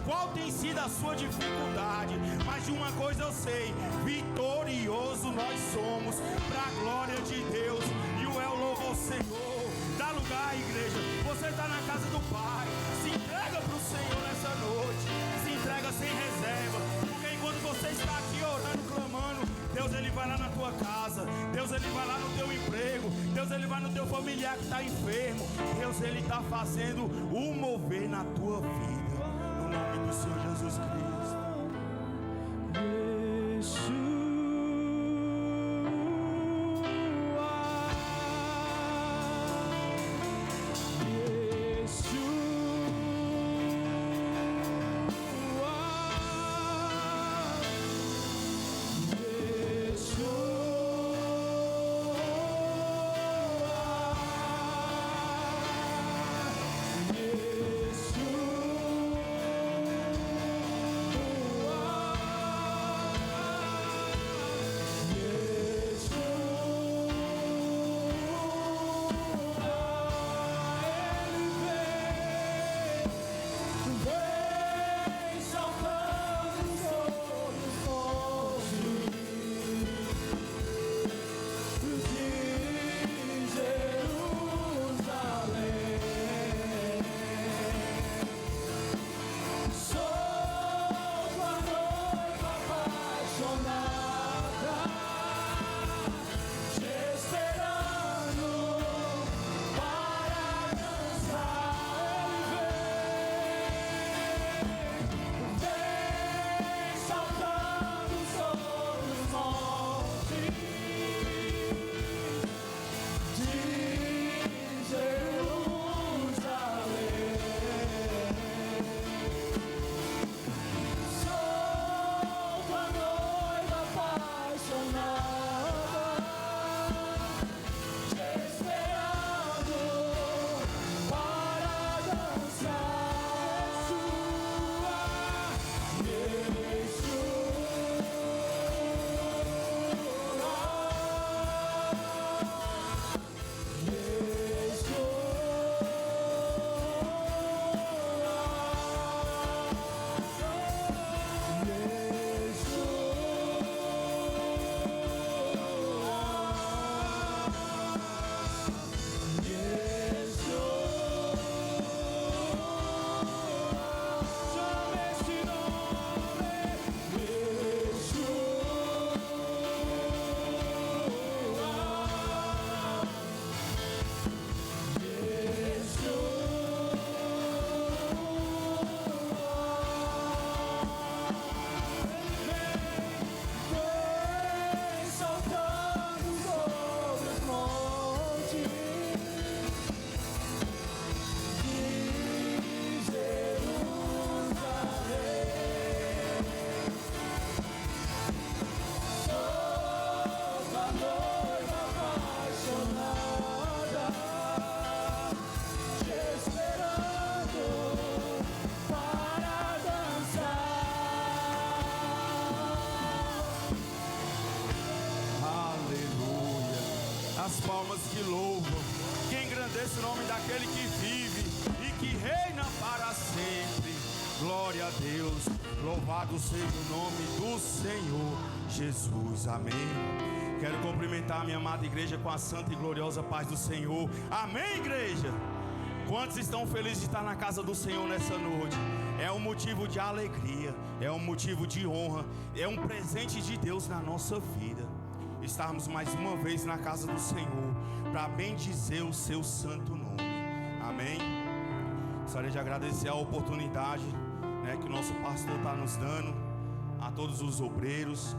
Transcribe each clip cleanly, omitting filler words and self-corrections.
qual tem sido a sua dificuldade, mas de uma coisa eu sei: vitorioso nós somos, para a glória de Deus. E o El louva ao Senhor. Dá lugar, igreja. Você está na casa do Pai. Se entrega para o Senhor nessa noite. Se entrega sem reserva. Porque enquanto você está aqui orando, clamando, Deus ele vai lá na tua casa. Deus ele vai lá no teu emprego. Deus ele vai no teu familiar que está enfermo. Deus ele está fazendo o mover na tua vida. No nome do Senhor Jesus Cristo. As palmas que louvam, que engrandeça o nome daquele que vive e que reina para sempre. Glória a Deus, louvado seja o nome do Senhor Jesus, amém. Quero cumprimentar a minha amada igreja com a santa e gloriosa paz do Senhor, amém, igreja. Quantos estão felizes de estar na casa do Senhor nessa noite? É um motivo de alegria, é um motivo de honra, é um presente de Deus na nossa vida. Estarmos mais uma vez na casa do Senhor para bendizer o seu santo nome, amém. Gostaria de agradecer a oportunidade, que o nosso pastor está nos dando, a todos os obreiros,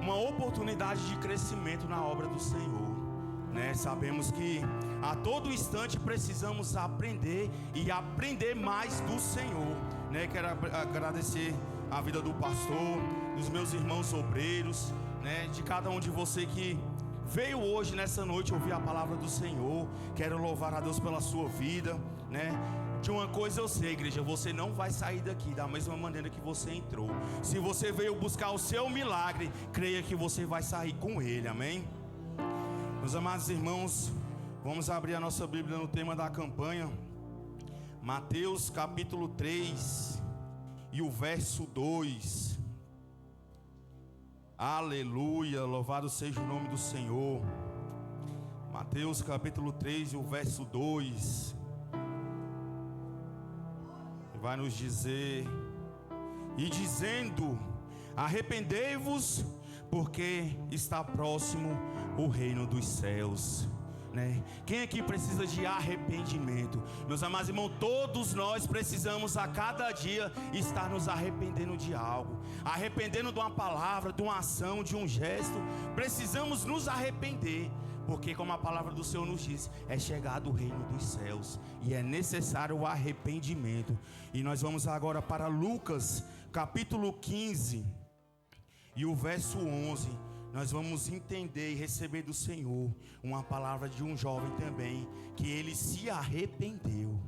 uma oportunidade de crescimento na obra do Senhor, Sabemos que a todo instante precisamos aprender e aprender mais do Senhor, Quero agradecer a vida do pastor, dos meus irmãos obreiros, de cada um de você que veio hoje, nessa noite, ouvir a palavra do Senhor. Quero louvar a Deus pela sua vida, De uma coisa eu sei, igreja, você não vai sair daqui da mesma maneira que você entrou. Se você veio buscar o seu milagre, creia que você vai sair com ele, amém? Meus amados irmãos, vamos abrir a nossa Bíblia no tema da campanha, Mateus capítulo 3. e o verso 2. Aleluia, louvado seja o nome do Senhor. Mateus capítulo 3 e o verso 2. Vai nos dizer: e dizendo, arrependei-vos, porque está próximo o reino dos céus. Quem aqui precisa de arrependimento? Meus amados irmãos, todos nós precisamos a cada dia estar nos arrependendo de algo, arrependendo de uma palavra, de uma ação, de um gesto. Precisamos nos arrepender, porque como a palavra do Senhor nos diz, é chegado o reino dos céus e é necessário o arrependimento. E nós vamos agora para Lucas capítulo 15 e o verso 11. Nós vamos entender e receber do Senhor uma palavra de um jovem também, que ele se arrependeu,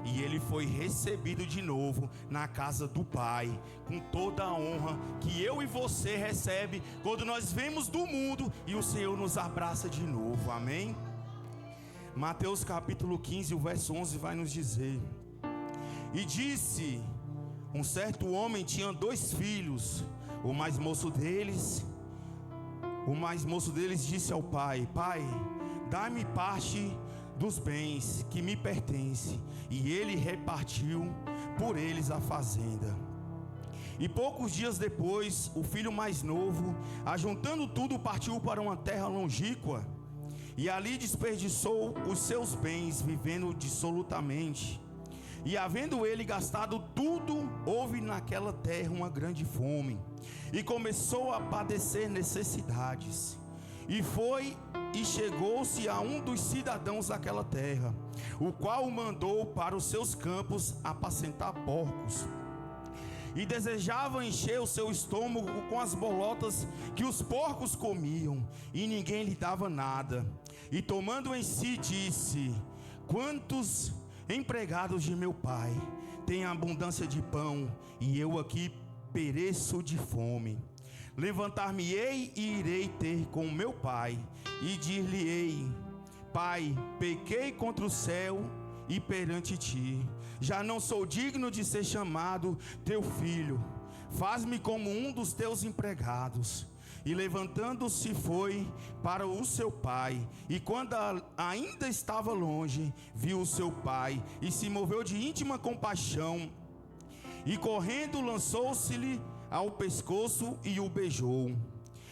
e ele foi recebido de novo na casa do Pai, com toda a honra que eu e você recebe quando nós vemos do mundo e o Senhor nos abraça de novo, amém? Mateus capítulo 15, o verso 11 vai nos dizer: e disse, um certo homem tinha 2 filhos, o mais moço deles disse ao pai: Pai, dá-me parte dos bens que me pertence. E ele repartiu por eles a fazenda. E poucos dias depois, o filho mais novo, ajuntando tudo, partiu para uma terra longínqua, e ali desperdiçou os seus bens, vivendo dissolutamente. E havendo ele gastado tudo, houve naquela terra uma grande fome, e começou a padecer necessidades. E foi e chegou-se a um dos cidadãos daquela terra, o qual o mandou para os seus campos apacentar porcos. E desejava encher o seu estômago com as bolotas que os porcos comiam, e ninguém lhe dava nada. E tomando em si, disse: quantos empregados de meu pai têm abundância de pão, e eu aqui pereço de fome. Levantar-me-ei e irei ter com meu pai, e dir-lhe-ei: Pai, pequei contra o céu e perante ti, já não sou digno de ser chamado teu filho. Faz-me como um dos teus empregados. E levantando-se foi para o seu pai, e quando ainda estava longe, viu o seu pai, e se moveu de íntima compaixão, e correndo lançou-se-lhe ao pescoço e o beijou.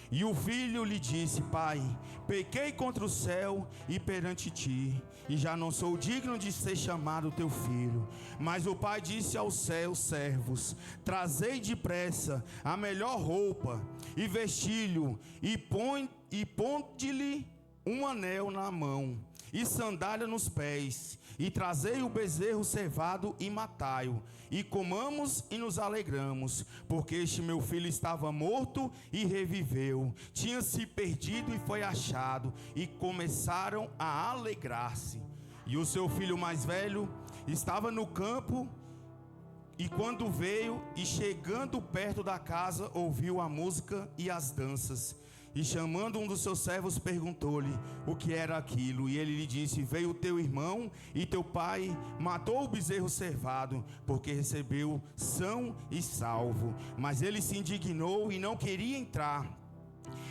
E o filho lhe disse: Pai, pequei contra o céu e perante ti, e já não sou digno de ser chamado teu filho. Mas o pai disse aos seus servos: Trazei depressa a melhor roupa, e vestilho, e ponde-lhe um anel na mão, e sandália nos pés, e trazei o bezerro cevado e matai-o, e comamos e nos alegramos, porque este meu filho estava morto e reviveu, tinha se perdido e foi achado. E começaram a alegrar-se. E o seu filho mais velho estava no campo, e quando veio e chegando perto da casa, ouviu a música e as danças. E chamando um dos seus servos, perguntou-lhe o que era aquilo. E ele lhe disse: veio teu irmão e teu pai matou o bezerro cevado, porque recebeu são e salvo. Mas ele se indignou e não queria entrar.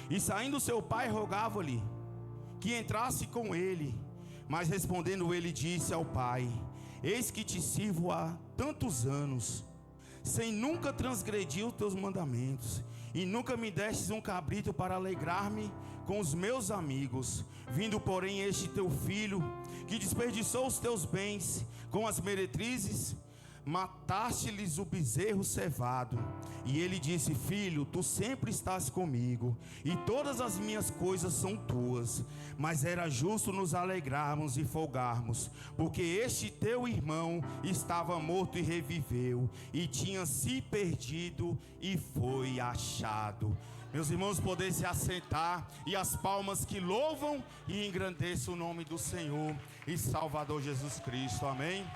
E saindo seu pai, rogava-lhe que entrasse com ele. Mas respondendo ele, disse ao pai: eis que te sirvo há tantos anos, sem nunca transgredir os teus mandamentos, e nunca me destes um cabrito para alegrar-me com os meus amigos. Vindo porém este teu filho, que desperdiçou os teus bens com as meretrizes, mataste-lhes o bezerro cevado. E ele disse: filho, tu sempre estás comigo, e todas as minhas coisas são tuas. Mas era justo nos alegrarmos e folgarmos, porque este teu irmão estava morto e reviveu, e tinha se perdido e foi achado. Meus irmãos, poder se assentar, e as palmas que louvam e engrandecem o nome do Senhor e Salvador Jesus Cristo, amém?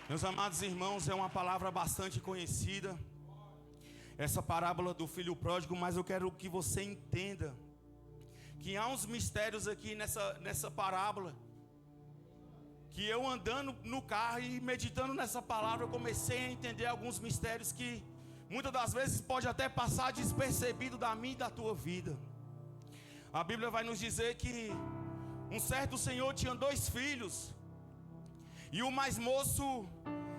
Meus amados irmãos, é uma palavra bastante conhecida, essa parábola do filho pródigo, mas eu quero que você entenda que há uns mistérios aqui nessa parábola, que eu andando no carro e meditando nessa palavra, eu comecei a entender alguns mistérios que muitas das vezes pode até passar despercebido da minha e da tua vida. A Bíblia vai nos dizer que um certo senhor tinha 2 filhos, e o mais moço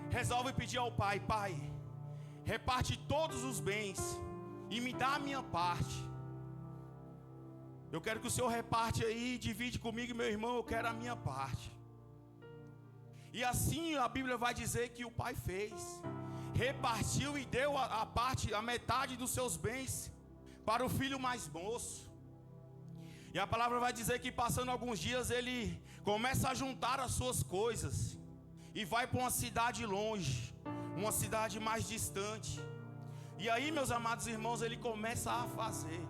resolve pedir ao pai: pai, reparte todos os bens e me dá a minha parte. Eu quero que o Senhor reparte aí, divide comigo, meu irmão, eu quero a minha parte. E assim a Bíblia vai dizer que o pai fez, repartiu e deu a parte, a metade dos seus bens para o filho mais moço. E a palavra vai dizer que passando alguns dias ele começa a juntar as suas coisas e vai para uma cidade longe, uma cidade mais distante. E aí, meus amados irmãos, ele começa a fazer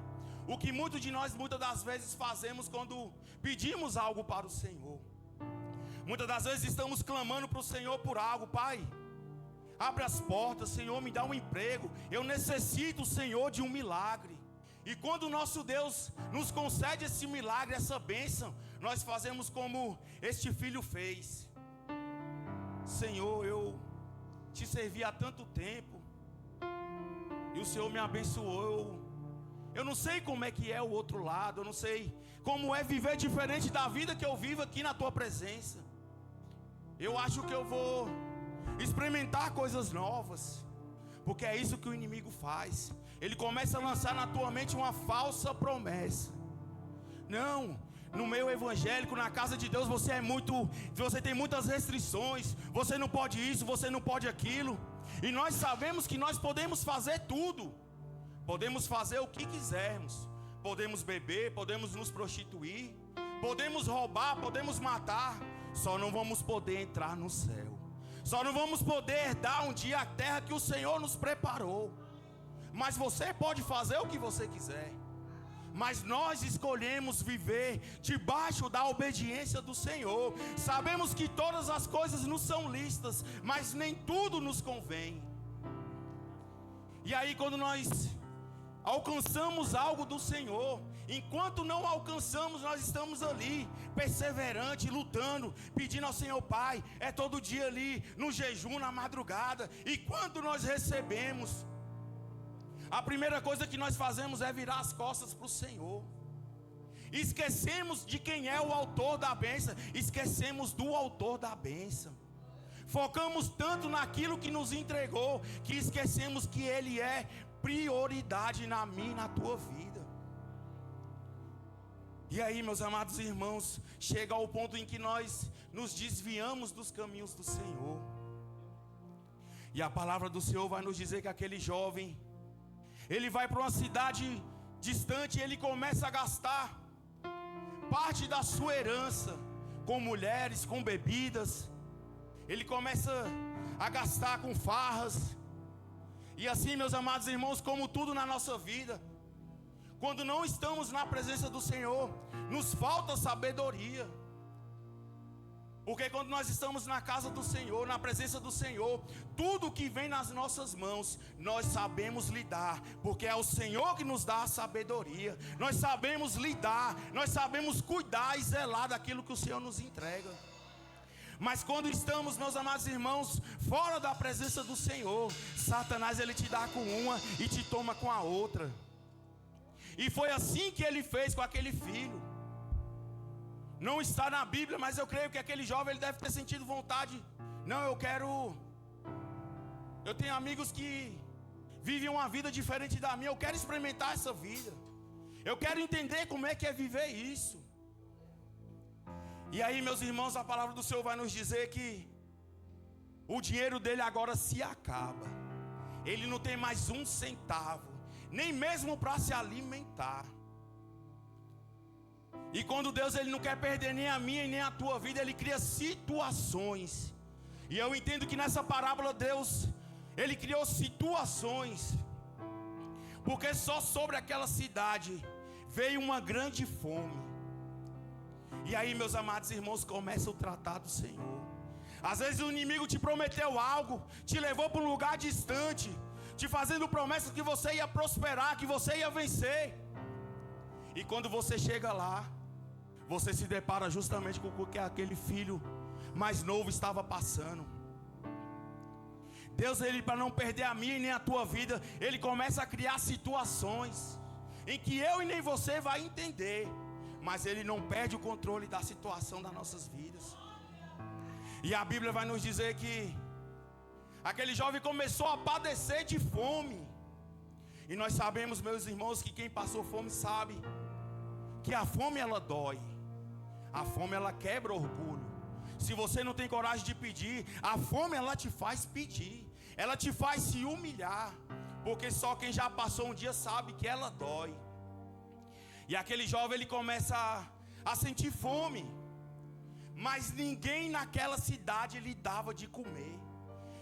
o que muitos de nós muitas das vezes fazemos quando pedimos algo para o Senhor. Muitas das vezes estamos clamando para o Senhor por algo: pai, abre as portas, Senhor, me dá um emprego, eu necessito, Senhor, de um milagre. E quando o nosso Deus nos concede esse milagre, essa bênção, nós fazemos como este filho fez: Senhor, eu te servi há tanto tempo e o Senhor me abençoou. Eu não sei como é que é o outro lado, eu não sei como é viver diferente da vida que eu vivo aqui na tua presença. Eu acho que eu vou experimentar coisas novas, porque é isso que o inimigo faz. Ele começa a lançar na tua mente uma falsa promessa. Não, no meio evangélico, na casa de Deus, você tem muitas restrições, você não pode isso, você não pode aquilo. E nós sabemos que nós podemos fazer tudo. Podemos fazer o que quisermos. Podemos beber, podemos nos prostituir, podemos roubar, podemos matar. Só não vamos poder entrar no céu. Só não vamos poder herdar um dia a terra que o Senhor nos preparou. Mas você pode fazer o que você quiser. Mas nós escolhemos viver debaixo da obediência do Senhor. Sabemos que todas as coisas nos são lícitas, mas nem tudo nos convém. E aí, quando nós alcançamos algo do Senhor, enquanto não alcançamos, nós estamos ali, perseverante, lutando, pedindo ao Senhor: pai, é todo dia ali, no jejum, na madrugada. E quando nós recebemos, a primeira coisa que nós fazemos é virar as costas para o Senhor. Esquecemos de quem é o autor da bênção, esquecemos do autor da bênção. Focamos tanto naquilo que nos entregou, que esquecemos que Ele é prioridade na minha e na tua vida. E aí, meus amados irmãos, chega ao ponto em que nós nos desviamos dos caminhos do Senhor. E a palavra do Senhor vai nos dizer que aquele jovem, ele vai para uma cidade distante e ele começa a gastar parte da sua herança com mulheres, com bebidas. Ele começa a gastar com farras. E assim, meus amados irmãos, como tudo na nossa vida, quando não estamos na presença do Senhor, nos falta sabedoria. Porque quando nós estamos na casa do Senhor, na presença do Senhor, tudo que vem nas nossas mãos, nós sabemos lidar, porque é o Senhor que nos dá a sabedoria. Nós sabemos lidar, nós sabemos cuidar e zelar daquilo que o Senhor nos entrega. Mas quando estamos, meus amados irmãos, fora da presença do Senhor, Satanás, ele te dá com uma e te toma com a outra. E foi assim que ele fez com aquele filho. Não está na Bíblia, mas eu creio que aquele jovem, ele deve ter sentido vontade. Não, eu tenho amigos que vivem uma vida diferente da minha, eu quero experimentar essa vida. Eu quero entender como é que é viver isso. E aí, meus irmãos, a palavra do Senhor vai nos dizer que o dinheiro dele agora se acaba. Ele não tem mais um centavo, nem mesmo para se alimentar. E quando Deus, ele não quer perder nem a minha e nem a tua vida, ele cria situações. E eu entendo que nessa parábola Deus, ele criou situações, porque só sobre aquela cidade veio uma grande fome. E aí, meus amados irmãos, começa o tratado do Senhor. Às vezes o inimigo te prometeu algo, te levou para um lugar distante, te fazendo promessas que você ia prosperar, que você ia vencer. E quando você chega lá, você se depara justamente com o que aquele filho mais novo estava passando. Deus, ele, para não perder a minha e nem a tua vida, ele começa a criar situações em que eu e nem você vai entender, mas ele não perde o controle da situação das nossas vidas. E a Bíblia vai nos dizer que aquele jovem começou a padecer de fome. E nós sabemos, meus irmãos, que quem passou fome sabe que a fome ela dói. A fome ela quebra orgulho. Se você não tem coragem de pedir, a fome ela te faz pedir. Ela te faz se humilhar. Porque só quem já passou um dia sabe que ela dói. E aquele jovem ele começa a sentir fome. Mas ninguém naquela cidade lhe dava de comer.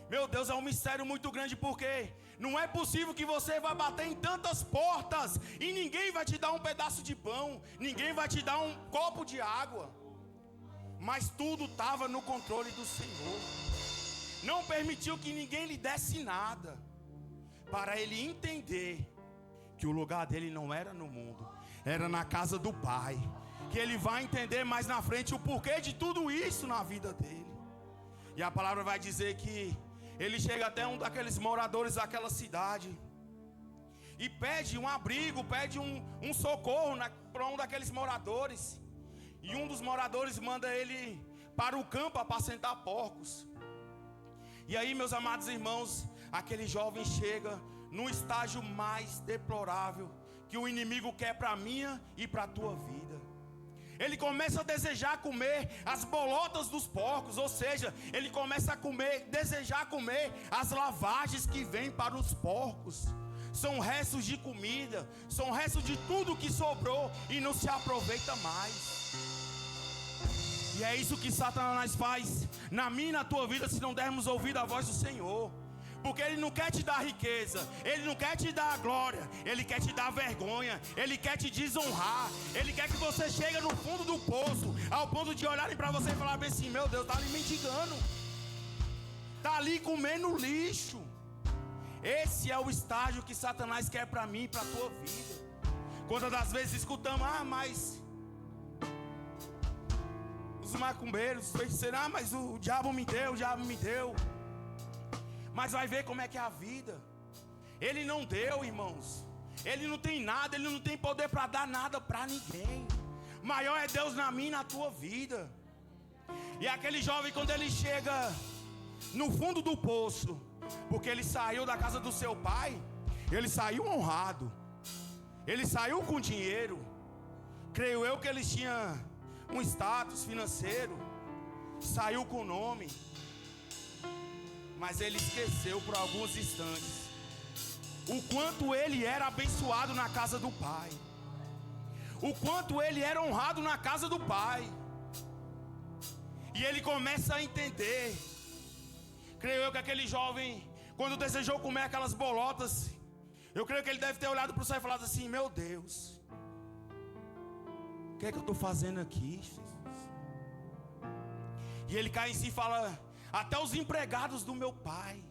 Meu Deus, é um mistério muito grande, porque não é possível que você vá bater em tantas portas e ninguém vai te dar um pedaço de pão, ninguém vai te dar um copo de água. Mas tudo estava no controle do Senhor. Não permitiu que ninguém lhe desse nada, para ele entender que o lugar dele não era no mundo, era na casa do Pai. Que ele vai entender mais na frente o porquê de tudo isso na vida dele. E a palavra vai dizer que ele chega até um daqueles moradores daquela cidade e pede um abrigo, pede um socorro para um daqueles moradores. E um dos moradores manda ele para o campo apacentar porcos. E aí, meus amados irmãos, aquele jovem chega no estágio mais deplorável que o inimigo quer para a minha e para a tua vida. Ele começa a desejar comer as bolotas dos porcos, ou seja, ele começa a desejar comer as lavagens que vêm para os porcos. São restos de comida, são restos de tudo que sobrou e não se aproveita mais. E é isso que Satanás faz na minha e na tua vida se não dermos ouvido à voz do Senhor. Porque ele não quer te dar riqueza, ele não quer te dar glória, ele quer te dar vergonha, ele quer te desonrar, ele quer que você chegue no fundo do poço, ao ponto de olharem para você e falar bem assim: meu Deus, está ali mendigando, está ali comendo lixo. Esse é o estágio que Satanás quer para mim e para a tua vida. Quantas das vezes escutamos: mas os macumbeiros, os feiticeiros, mas o diabo me deu. Mas vai ver como é que é a vida. Ele não deu, irmãos. Ele não tem nada, ele não tem poder para dar nada para ninguém. Maior é Deus na minha e na tua vida. E aquele jovem, quando ele chega no fundo do poço, porque ele saiu da casa do seu pai, ele saiu honrado, ele saiu com dinheiro. Creio eu que ele tinha um status financeiro, saiu com nome. Mas ele esqueceu por alguns instantes o quanto ele era abençoado na casa do Pai, o quanto ele era honrado na casa do Pai. E ele começa a entender. Creio eu que aquele jovem, quando desejou comer aquelas bolotas, eu creio que ele deve ter olhado para o céu e falado assim: meu Deus, o que é que eu estou fazendo aqui, Jesus? E ele cai em si e fala: até os empregados do meu pai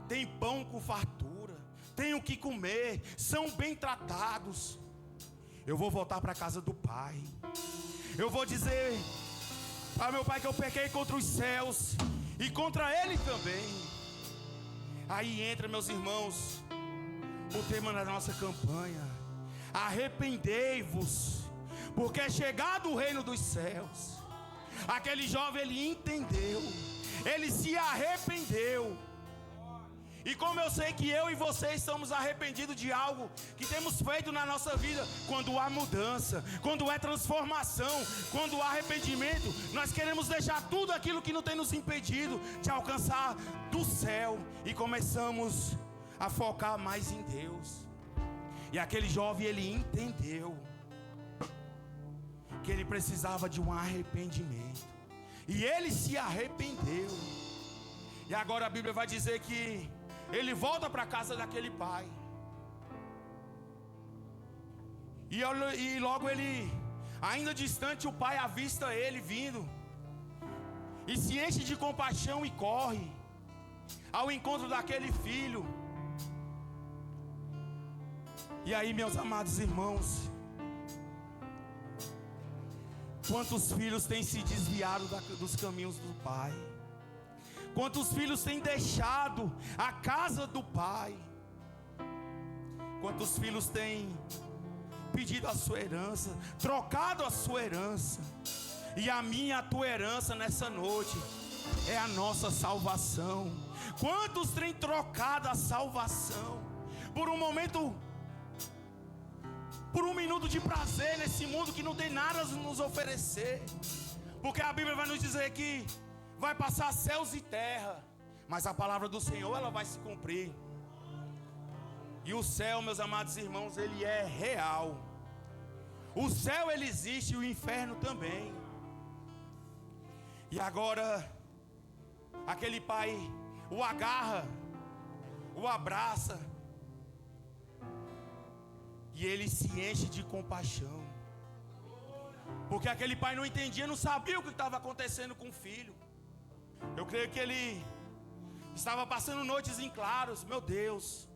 têm pão com fartura, têm o que comer, são bem tratados. Eu vou voltar para a casa do Pai. Eu vou dizer para meu pai que eu pequei contra os céus e contra ele também. Aí entra, meus irmãos, o tema da nossa campanha: arrependei-vos, porque é chegado o reino dos céus. Aquele jovem, ele entendeu, ele se arrependeu. E como eu sei que eu e você estamos arrependidos de algo que temos feito na nossa vida, quando há mudança, quando é transformação, quando há arrependimento, nós queremos deixar tudo aquilo que não tem nos impedido de alcançar do céu e começamos a focar mais em Deus. E aquele jovem, ele entendeu que ele precisava de um arrependimento, e ele se arrependeu. E agora a Bíblia vai dizer que ele volta para a casa daquele pai. E logo ele, ainda distante, o pai avista ele vindo e se enche de compaixão e corre ao encontro daquele filho. E aí, meus amados irmãos, Quantos filhos têm se desviado dos caminhos do Pai? Quantos filhos têm deixado a casa do Pai? Quantos filhos têm pedido a sua herança, trocado a sua herança? E a minha e a tua herança nessa noite é a nossa salvação. Quantos têm trocado a salvação por um momento, por um minuto de prazer nesse mundo que não tem nada a nos oferecer? Porque a Bíblia vai nos dizer que vai passar céus e terra, mas a palavra do Senhor, ela vai se cumprir. E o céu, meus amados irmãos, ele é real. O céu, ele existe, e o inferno também. E agora, aquele pai o agarra, o abraça, e ele se enche de compaixão. Porque aquele pai não entendia, não sabia o que estava acontecendo com o filho. Eu creio que ele estava passando noites em claros. Meu Deus,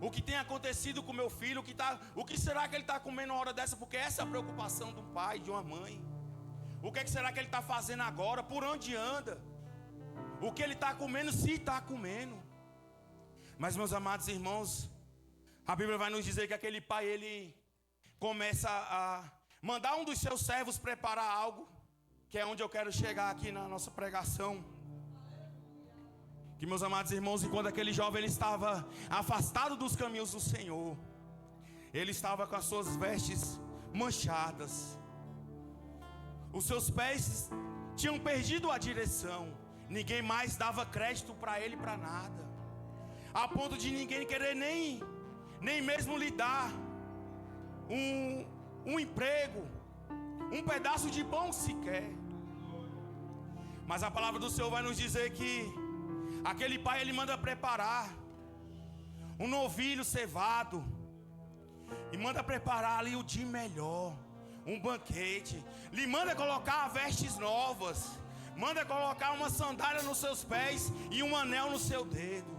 o que tem acontecido com meu filho? O que será que ele está comendo uma hora dessa? Porque essa é a preocupação de um pai, de uma mãe. O que será que ele está fazendo agora? Por onde anda? O que ele está comendo, se está comendo? Mas, meus amados irmãos, a Bíblia vai nos dizer que aquele pai, ele começa a mandar um dos seus servos preparar algo, que é onde eu quero chegar aqui na nossa pregação. Que, meus amados irmãos, enquanto aquele jovem ele estava afastado dos caminhos do Senhor, ele estava com as suas vestes manchadas, os seus pés tinham perdido a direção, ninguém mais dava crédito para ele, para nada, a ponto de ninguém querer nem mesmo lhe dar um emprego, um pedaço de pão sequer. Mas a palavra do Senhor vai nos dizer que aquele pai, ele manda preparar um novilho cevado, e manda preparar ali o de melhor, um banquete, lhe manda colocar vestes novas, manda colocar uma sandália nos seus pés e um anel no seu dedo.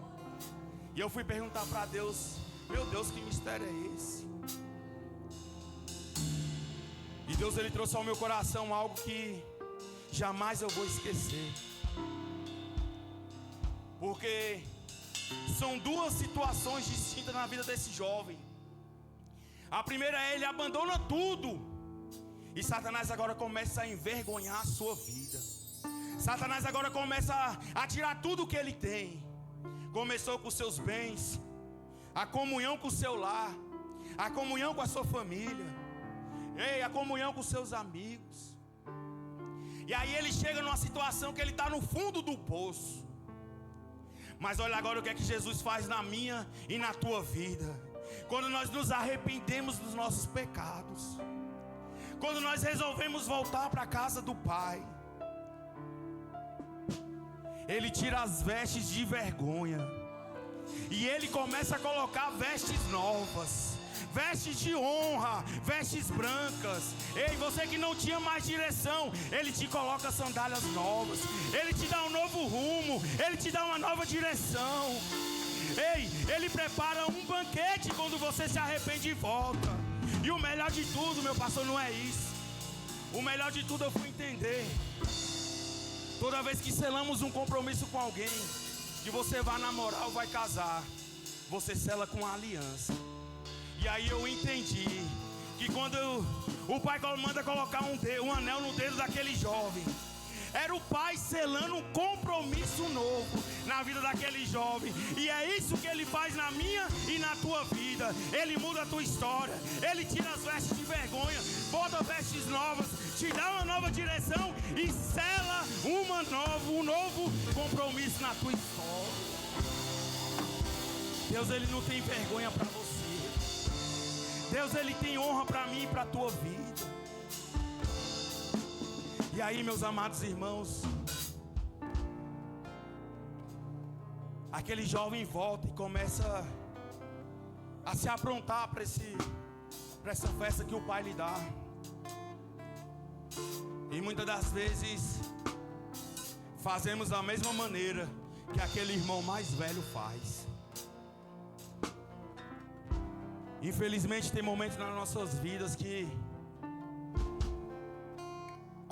E eu fui perguntar para Deus: meu Deus, que mistério é esse? E Deus, ele trouxe ao meu coração algo que jamais eu vou esquecer. Porque são duas situações distintas na vida desse jovem. A primeira é: ele abandona tudo, e Satanás agora começa a envergonhar a sua vida. Satanás agora começa a tirar tudo o que ele tem. Começou com os seus bens, a comunhão com o seu lar, a comunhão com a sua família, a comunhão com os seus amigos. E aí ele chega numa situação que ele está no fundo do poço. Mas olha agora o que é que Jesus faz na minha e na tua vida. Quando nós nos arrependemos dos nossos pecados, quando nós resolvemos voltar para a casa do Pai, Ele tira as vestes de vergonha e Ele começa a colocar vestes novas, vestes de honra, vestes brancas. Ei, você que não tinha mais direção, Ele te coloca sandálias novas, Ele te dá um novo rumo, Ele te dá uma nova direção. Ei, Ele prepara um banquete quando você se arrepende e volta. E o melhor de tudo, meu pastor, não é isso. O melhor de tudo eu fui entender. Toda vez que selamos um compromisso com alguém, que você vai namorar ou vai casar, você sela com a aliança. E aí eu entendi que quando o pai manda colocar um anel no dedo daquele jovem, era o pai selando um compromisso novo na vida daquele jovem. E é isso que ele faz na minha e na tua vida. Ele muda a tua história, ele tira as vestes de vergonha, bota vestes novas, te dá uma nova direção e sela um novo compromisso na tua história. Deus, ele não tem vergonha para você. Deus, ele tem honra para mim e para a tua vida. E aí, meus amados irmãos, aquele jovem volta e começa a se aprontar para essa festa que o pai lhe dá. E muitas das vezes fazemos da mesma maneira que aquele irmão mais velho faz. Infelizmente tem momentos nas nossas vidas que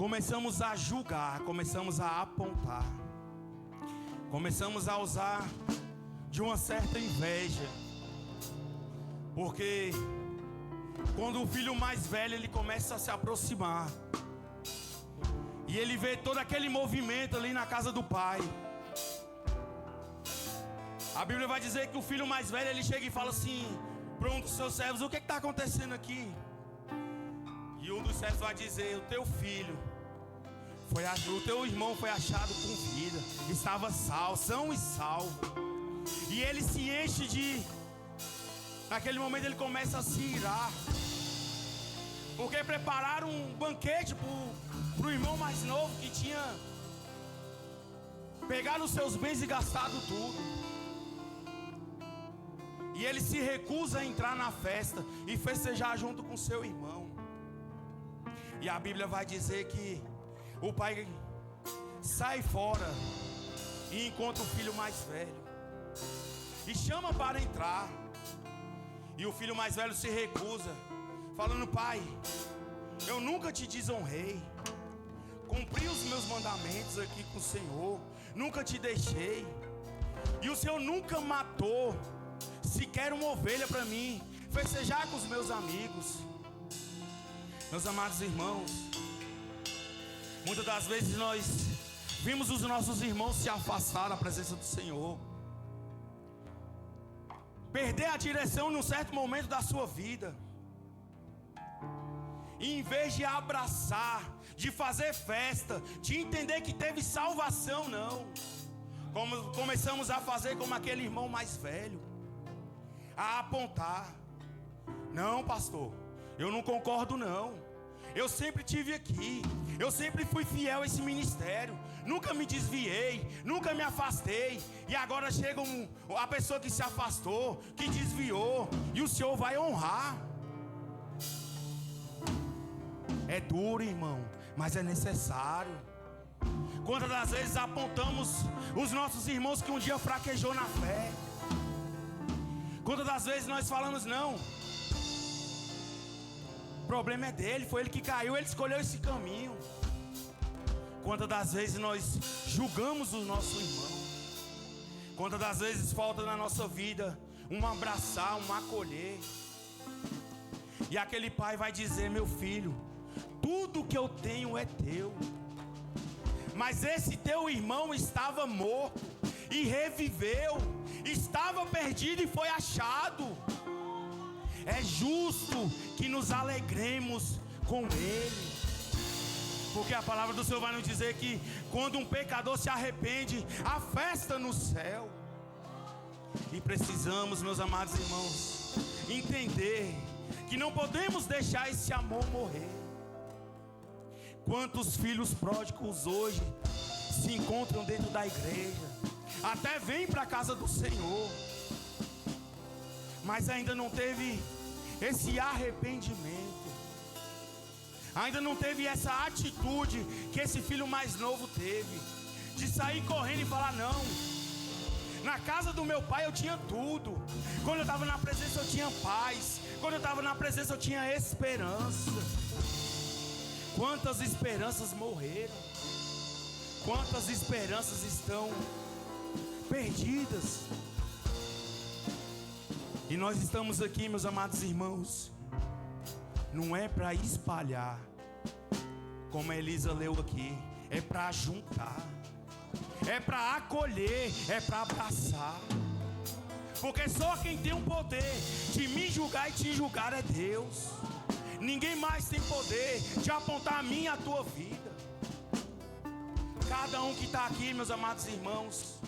começamos a julgar, começamos a apontar, começamos a usar de uma certa inveja, porque quando o filho mais velho ele começa a se aproximar e ele vê todo aquele movimento ali na casa do pai, a Bíblia vai dizer que o filho mais velho ele chega e fala assim para um dos seus servos: o que está acontecendo aqui? E um dos servos vai dizer: o teu filho o teu irmão foi achado com vida, estava são e salvo. E ele se enche naquele momento ele começa a se irar, porque prepararam um banquete para o irmão mais novo, que tinha pegado os seus bens e gastado tudo. E ele se recusa a entrar na festa e festejar junto com seu irmão. E a Bíblia vai dizer que o pai sai fora e encontra o filho mais velho e chama para entrar. E o filho mais velho se recusa, falando: pai, eu nunca te desonrei, cumpri os meus mandamentos aqui com o Senhor, nunca te deixei, e o Senhor nunca matou sequer uma ovelha para mim festejar com os meus amigos. Meus amados irmãos, muitas das vezes nós vimos os nossos irmãos se afastar da presença do Senhor, perder a direção num certo momento da sua vida, e em vez de abraçar, de fazer festa, de entender que teve salvação, não, como começamos a fazer como aquele irmão mais velho, a apontar: não, pastor, eu não concordo não, eu sempre tive aqui, eu sempre fui fiel a esse ministério, nunca me desviei, nunca me afastei, e agora chega a pessoa que se afastou, que desviou, e o Senhor vai honrar. É duro, irmão, mas é necessário. Quantas das vezes apontamos os nossos irmãos que um dia fraquejou na fé? Quantas das vezes nós falamos: não, o problema é dele, foi ele que caiu, ele escolheu esse caminho. Quantas das vezes nós julgamos o nosso irmão? Quantas das vezes falta na nossa vida um abraçar, um acolher? E aquele pai vai dizer: meu filho, tudo que eu tenho é teu, mas esse teu irmão estava morto e reviveu, estava perdido e foi achado. É justo que nos alegremos com ele, porque a palavra do Senhor vai nos dizer que quando um pecador se arrepende, há festa no céu. E precisamos, meus amados irmãos, entender que não podemos deixar esse amor morrer. Quantos filhos pródigos hoje se encontram dentro da igreja, até vêm para a casa do Senhor, mas ainda não teve esse arrependimento, ainda não teve essa atitude que esse filho mais novo teve, de sair correndo e falar: não, na casa do meu pai eu tinha tudo, quando eu estava na presença eu tinha paz, quando eu estava na presença eu tinha esperança. Quantas esperanças morreram, quantas esperanças estão perdidas. E nós estamos aqui, meus amados irmãos, não é para espalhar, como a Elisa leu aqui, é para juntar, é para acolher, é para abraçar, porque só quem tem o poder de me julgar e te julgar é Deus. Ninguém mais tem poder de apontar a minha e a tua vida. Cada um que está aqui, meus amados irmãos,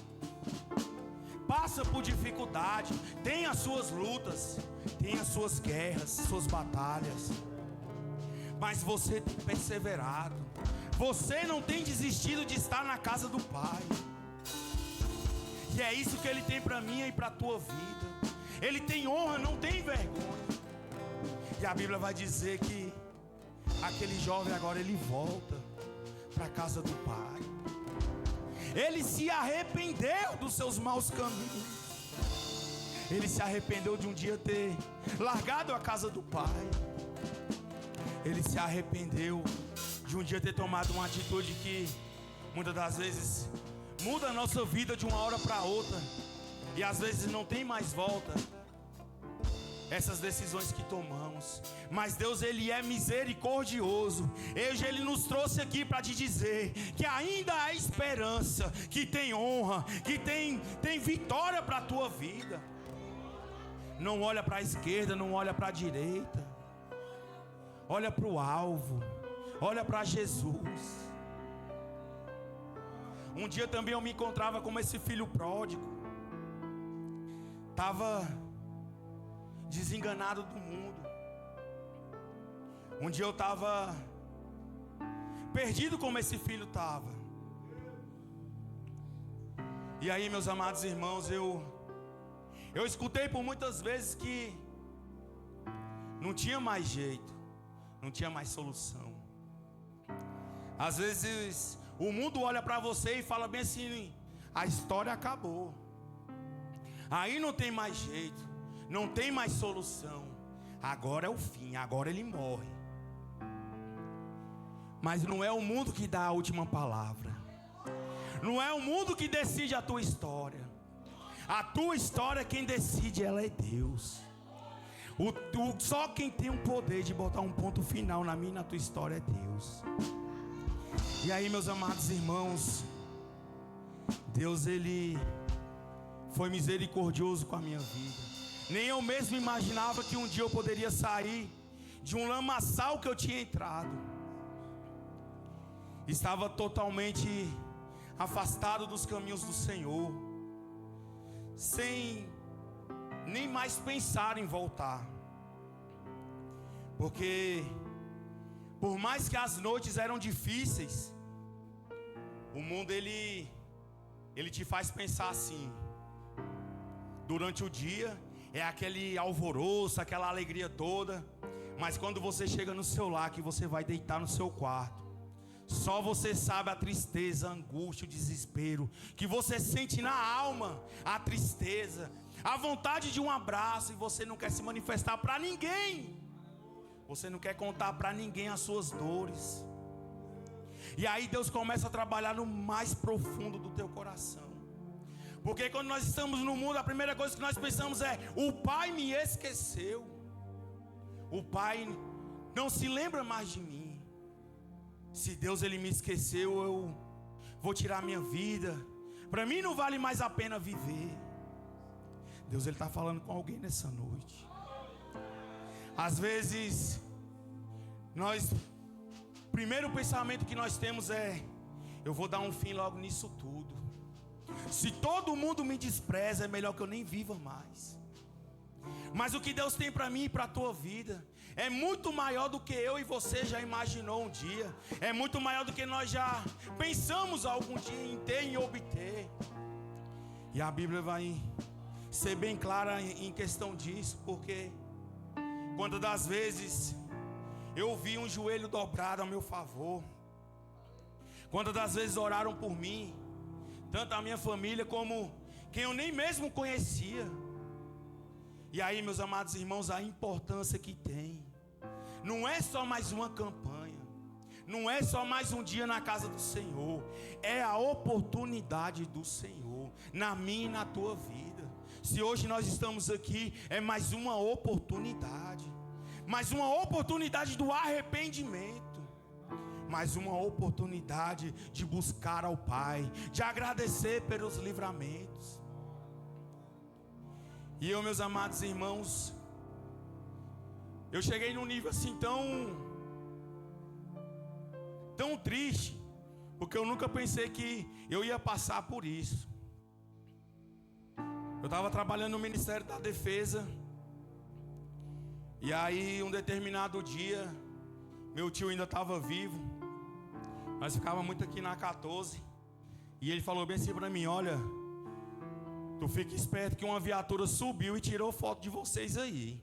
passa por dificuldade, tem as suas lutas, tem as suas guerras, suas batalhas, mas você tem perseverado, você não tem desistido de estar na casa do Pai. E é isso que Ele tem para mim e para a tua vida. Ele tem honra, não tem vergonha. E a Bíblia vai dizer que aquele jovem agora ele volta para a casa do Pai. Ele se arrependeu dos seus maus caminhos. Ele se arrependeu de um dia ter largado a casa do Pai. Ele se arrependeu de um dia ter tomado uma atitude que muitas das vezes muda a nossa vida de uma hora para outra, e às vezes não tem mais volta essas decisões que tomamos. Mas Deus, Ele é misericordioso. Hoje Ele nos trouxe aqui para te dizer que ainda há esperança, que tem honra, que tem vitória para a tua vida. Não olha para a esquerda, não olha para a direita, olha para o alvo, olha para Jesus. Um dia também eu me encontrava como esse filho pródigo, estava desenganado do mundo. Um dia eu estava perdido como esse filho estava. E aí, meus amados irmãos, eu escutei por muitas vezes que não tinha mais jeito, não tinha mais solução. Às vezes o mundo olha para você e fala bem assim: a história acabou, aí não tem mais jeito, não tem mais solução, agora é o fim, agora ele morre. Mas não é o mundo que dá a última palavra, não é o mundo que decide a tua história. A tua história, quem decide, ela é Deus. Só quem tem o poder de botar um ponto final na minha e na tua história é Deus. E aí, meus amados irmãos, Deus, Ele foi misericordioso com a minha vida. Nem eu mesmo imaginava que um dia eu poderia sair de um lamaçal que eu tinha entrado. Estava totalmente afastado dos caminhos do Senhor, sem nem mais pensar em voltar. Porque por mais que as noites eram difíceis, o mundo ele te faz pensar assim. Durante o dia é aquele alvoroço, aquela alegria toda, mas quando você chega no seu lar, que você vai deitar no seu quarto, só você sabe a tristeza, a angústia, o desespero que você sente na alma, a tristeza, a vontade de um abraço, e você não quer se manifestar para ninguém. Você não quer contar para ninguém as suas dores. E aí Deus começa a trabalhar no mais profundo do teu coração. Porque quando nós estamos no mundo, a primeira coisa que nós pensamos é: o Pai me esqueceu, o Pai não se lembra mais de mim. Se Deus Ele me esqueceu, eu vou tirar minha vida. Para mim não vale mais a pena viver. Deus Ele está falando com alguém nessa noite. Às vezes o primeiro pensamento que nós temos é: eu vou dar um fim logo nisso tudo. Se todo mundo me despreza, é melhor que eu nem viva mais. Mas o que Deus tem para mim e para a tua vida é muito maior do que eu e você já imaginou um dia. É muito maior do que nós já pensamos algum dia em ter e obter. E a Bíblia vai ser bem clara em questão disso, porque quantas das vezes eu vi um joelho dobrado a meu favor, quantas das vezes oraram por mim, tanto a minha família como quem eu nem mesmo conhecia. E aí, meus amados irmãos, a importância que tem, não é só mais uma campanha, não é só mais um dia na casa do Senhor, é a oportunidade do Senhor na minha e na tua vida. Se hoje nós estamos aqui, é mais uma oportunidade do arrependimento, mais uma oportunidade de buscar ao Pai, de agradecer pelos livramentos. E eu, meus amados irmãos, eu cheguei num nível assim tão triste, porque eu nunca pensei que eu ia passar por isso. Eu estava trabalhando no Ministério da Defesa, e aí um determinado dia, meu tio ainda estava vivo, nós ficávamos muito aqui na 14, e ele falou bem assim para mim: olha, tu fica esperto que uma viatura subiu e tirou foto de vocês aí.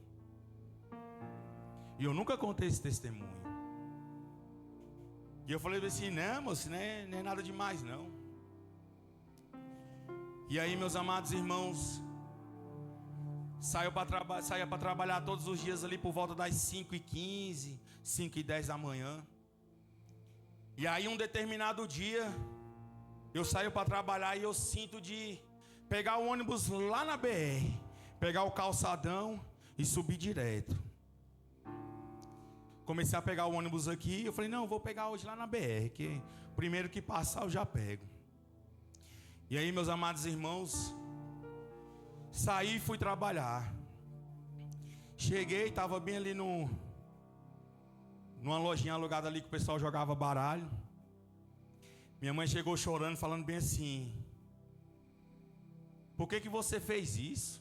E eu nunca contei esse testemunho. E eu falei assim: não, moço, não é nada demais não. E aí, meus amados irmãos, saía para trabalhar todos os dias ali por volta das 5h15, 5h10 da manhã. E aí um determinado dia, eu saio para trabalhar e eu sinto de pegar o ônibus lá na BR, pegar o calçadão e subir direto. Comecei a pegar o ônibus aqui, eu falei, não, eu vou pegar hoje lá na BR, que primeiro que passar eu já pego. E aí, meus amados irmãos, saí e fui trabalhar. Cheguei, estava bem ali numa lojinha alugada ali que o pessoal jogava baralho. Minha mãe chegou chorando, falando bem assim: por que você fez isso?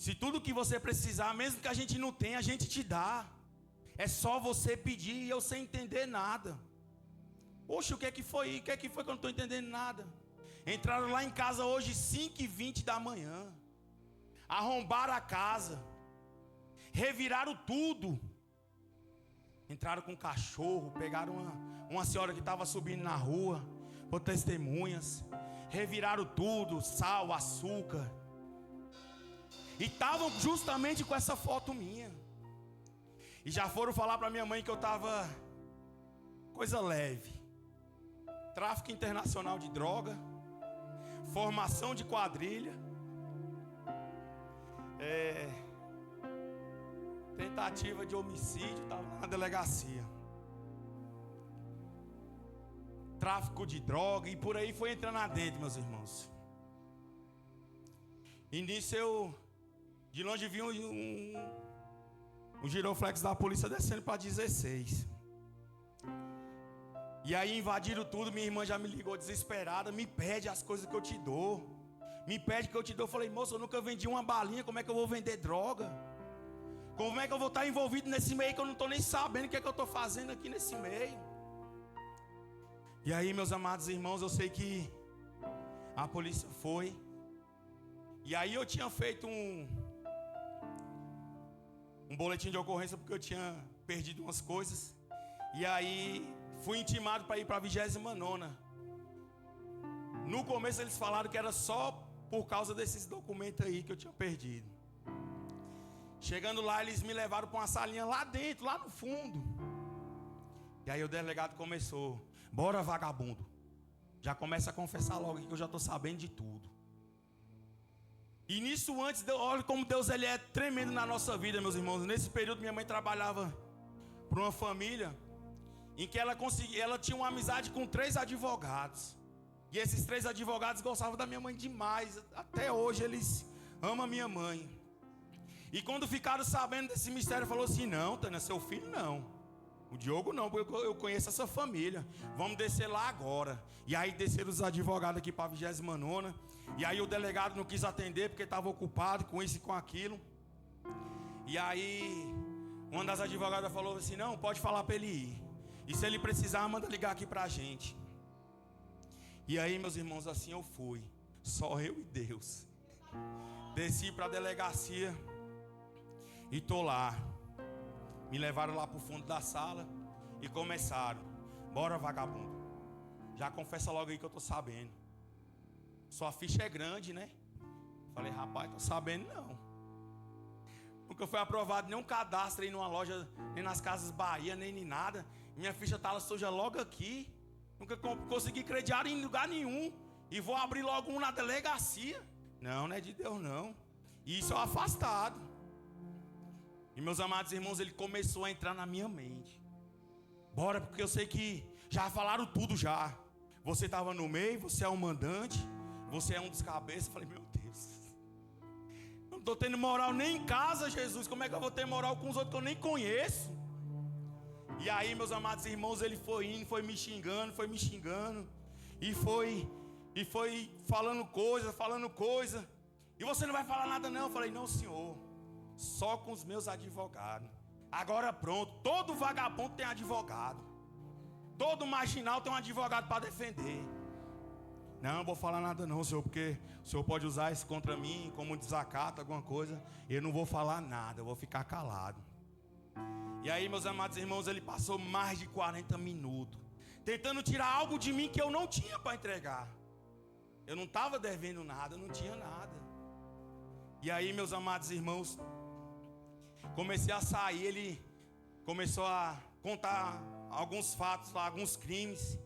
Se tudo que você precisar, mesmo que a gente não tenha, a gente te dá. É só você pedir e eu sem entender nada. Poxa, o que é que foi? O que é que foi que eu não estou entendendo nada? Entraram lá em casa hoje 5h20 da manhã. Arrombaram a casa. Reviraram tudo. Entraram com um cachorro. Pegaram uma senhora que estava subindo na rua, por testemunhas. Reviraram tudo, sal, açúcar. E estavam justamente com essa foto minha. E já foram falar para minha mãe que eu estava coisa leve. Tráfico internacional de droga. Formação de quadrilha. Tentativa de homicídio. Estava na delegacia. Tráfico de droga. E por aí foi entrando adentro, meus irmãos. E nisso eu, de longe, vi um giroflex da polícia descendo para 16. E aí invadiram tudo. Minha irmã já me ligou desesperada. Me pede as coisas que eu te dou. Me pede que eu te dou. Eu falei, moça, eu nunca vendi uma balinha. Como é que eu vou vender droga? Como é que eu vou estar envolvido nesse meio que eu não estou nem sabendo o que é que eu estou fazendo aqui nesse meio? E aí, meus amados irmãos, eu sei que a polícia foi. E aí eu tinha feito um boletim de ocorrência porque eu tinha perdido umas coisas. E aí fui intimado para ir para a 29ª. No começo eles falaram que era só por causa desses documentos aí que eu tinha perdido. Chegando lá, eles me levaram para uma salinha lá dentro, lá no fundo. E aí o delegado começou: bora, vagabundo. Já começa a confessar logo que eu já estou sabendo de tudo. E nisso antes, olha como Deus ele é tremendo na nossa vida, meus irmãos. Nesse período minha mãe trabalhava para uma família em que ela tinha uma amizade com 3 advogados. E esses 3 advogados gostavam da minha mãe demais. Até hoje eles amam a minha mãe. E quando ficaram sabendo desse mistério, falou assim: não, Tânia, seu filho não. O Diogo não, porque eu conheço essa família. Vamos descer lá agora. E aí desceram os advogados aqui para a 29ª. E aí o delegado não quis atender porque estava ocupado com isso e com aquilo. E aí uma das advogadas falou assim: não, pode falar para ele ir. E se ele precisar, manda ligar aqui para a gente. E aí, meus irmãos, assim eu fui. Só eu e Deus. Desci para a delegacia. E tô lá. Me levaram lá pro fundo da sala. E começaram: bora, vagabundo. Já confessa logo aí que eu tô sabendo. Sua ficha é grande, né? Falei: rapaz, tô sabendo não. Nunca foi aprovado nenhum cadastro aí numa loja, nem nas Casas Bahia, nem em nada. Minha ficha tá suja logo aqui. Nunca consegui crediar em lugar nenhum. E vou abrir logo um na delegacia. Não é de Deus não. E isso é um afastado. E meus amados irmãos, ele começou a entrar na minha mente. Bora, porque eu sei que já falaram tudo já. Você estava no meio, você é um mandante, você é um dos cabeças. Eu falei: meu Deus, não estou tendo moral nem em casa, Jesus. Como é que eu vou ter moral com os outros que eu nem conheço? E aí, meus amados irmãos, ele foi indo, foi me xingando. E foi falando coisa. E você não vai falar nada não? Eu falei: não, senhor. Só com os meus advogados. Agora pronto, todo vagabundo tem advogado. Todo marginal tem um advogado para defender. Não vou falar nada não, senhor, porque o senhor pode usar isso contra mim como desacato, alguma coisa. Eu não vou falar nada, eu vou ficar calado. E aí, meus amados irmãos, ele passou mais de 40 minutos tentando tirar algo de mim que eu não tinha para entregar. Eu não estava devendo nada, não tinha nada. E aí, meus amados irmãos, comecei a sair. Ele começou a contar alguns fatos lá, alguns crimes.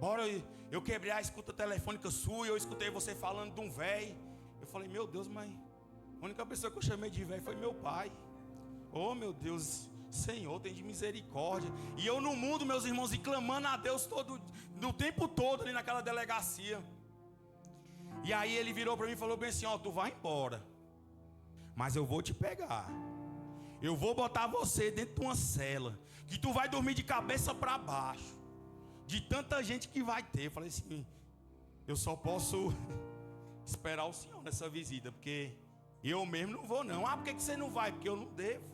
Bora, eu quebrei a escuta telefônica sua e eu escutei você falando de um velho. Eu falei, meu Deus, mas a única pessoa que eu chamei de velho foi meu pai. Oh, meu Deus, Senhor, tem de misericórdia. E eu no mundo, meus irmãos, e clamando a Deus no tempo todo ali naquela delegacia. E aí ele virou para mim e falou bem assim, ó, tu vai embora, mas eu vou te pegar. Eu vou botar você dentro de uma cela, que tu vai dormir de cabeça para baixo, de tanta gente que vai ter. Eu falei assim, eu só posso esperar o Senhor nessa visita, porque eu mesmo não vou não. Ah, por que você não vai? Porque eu não devo.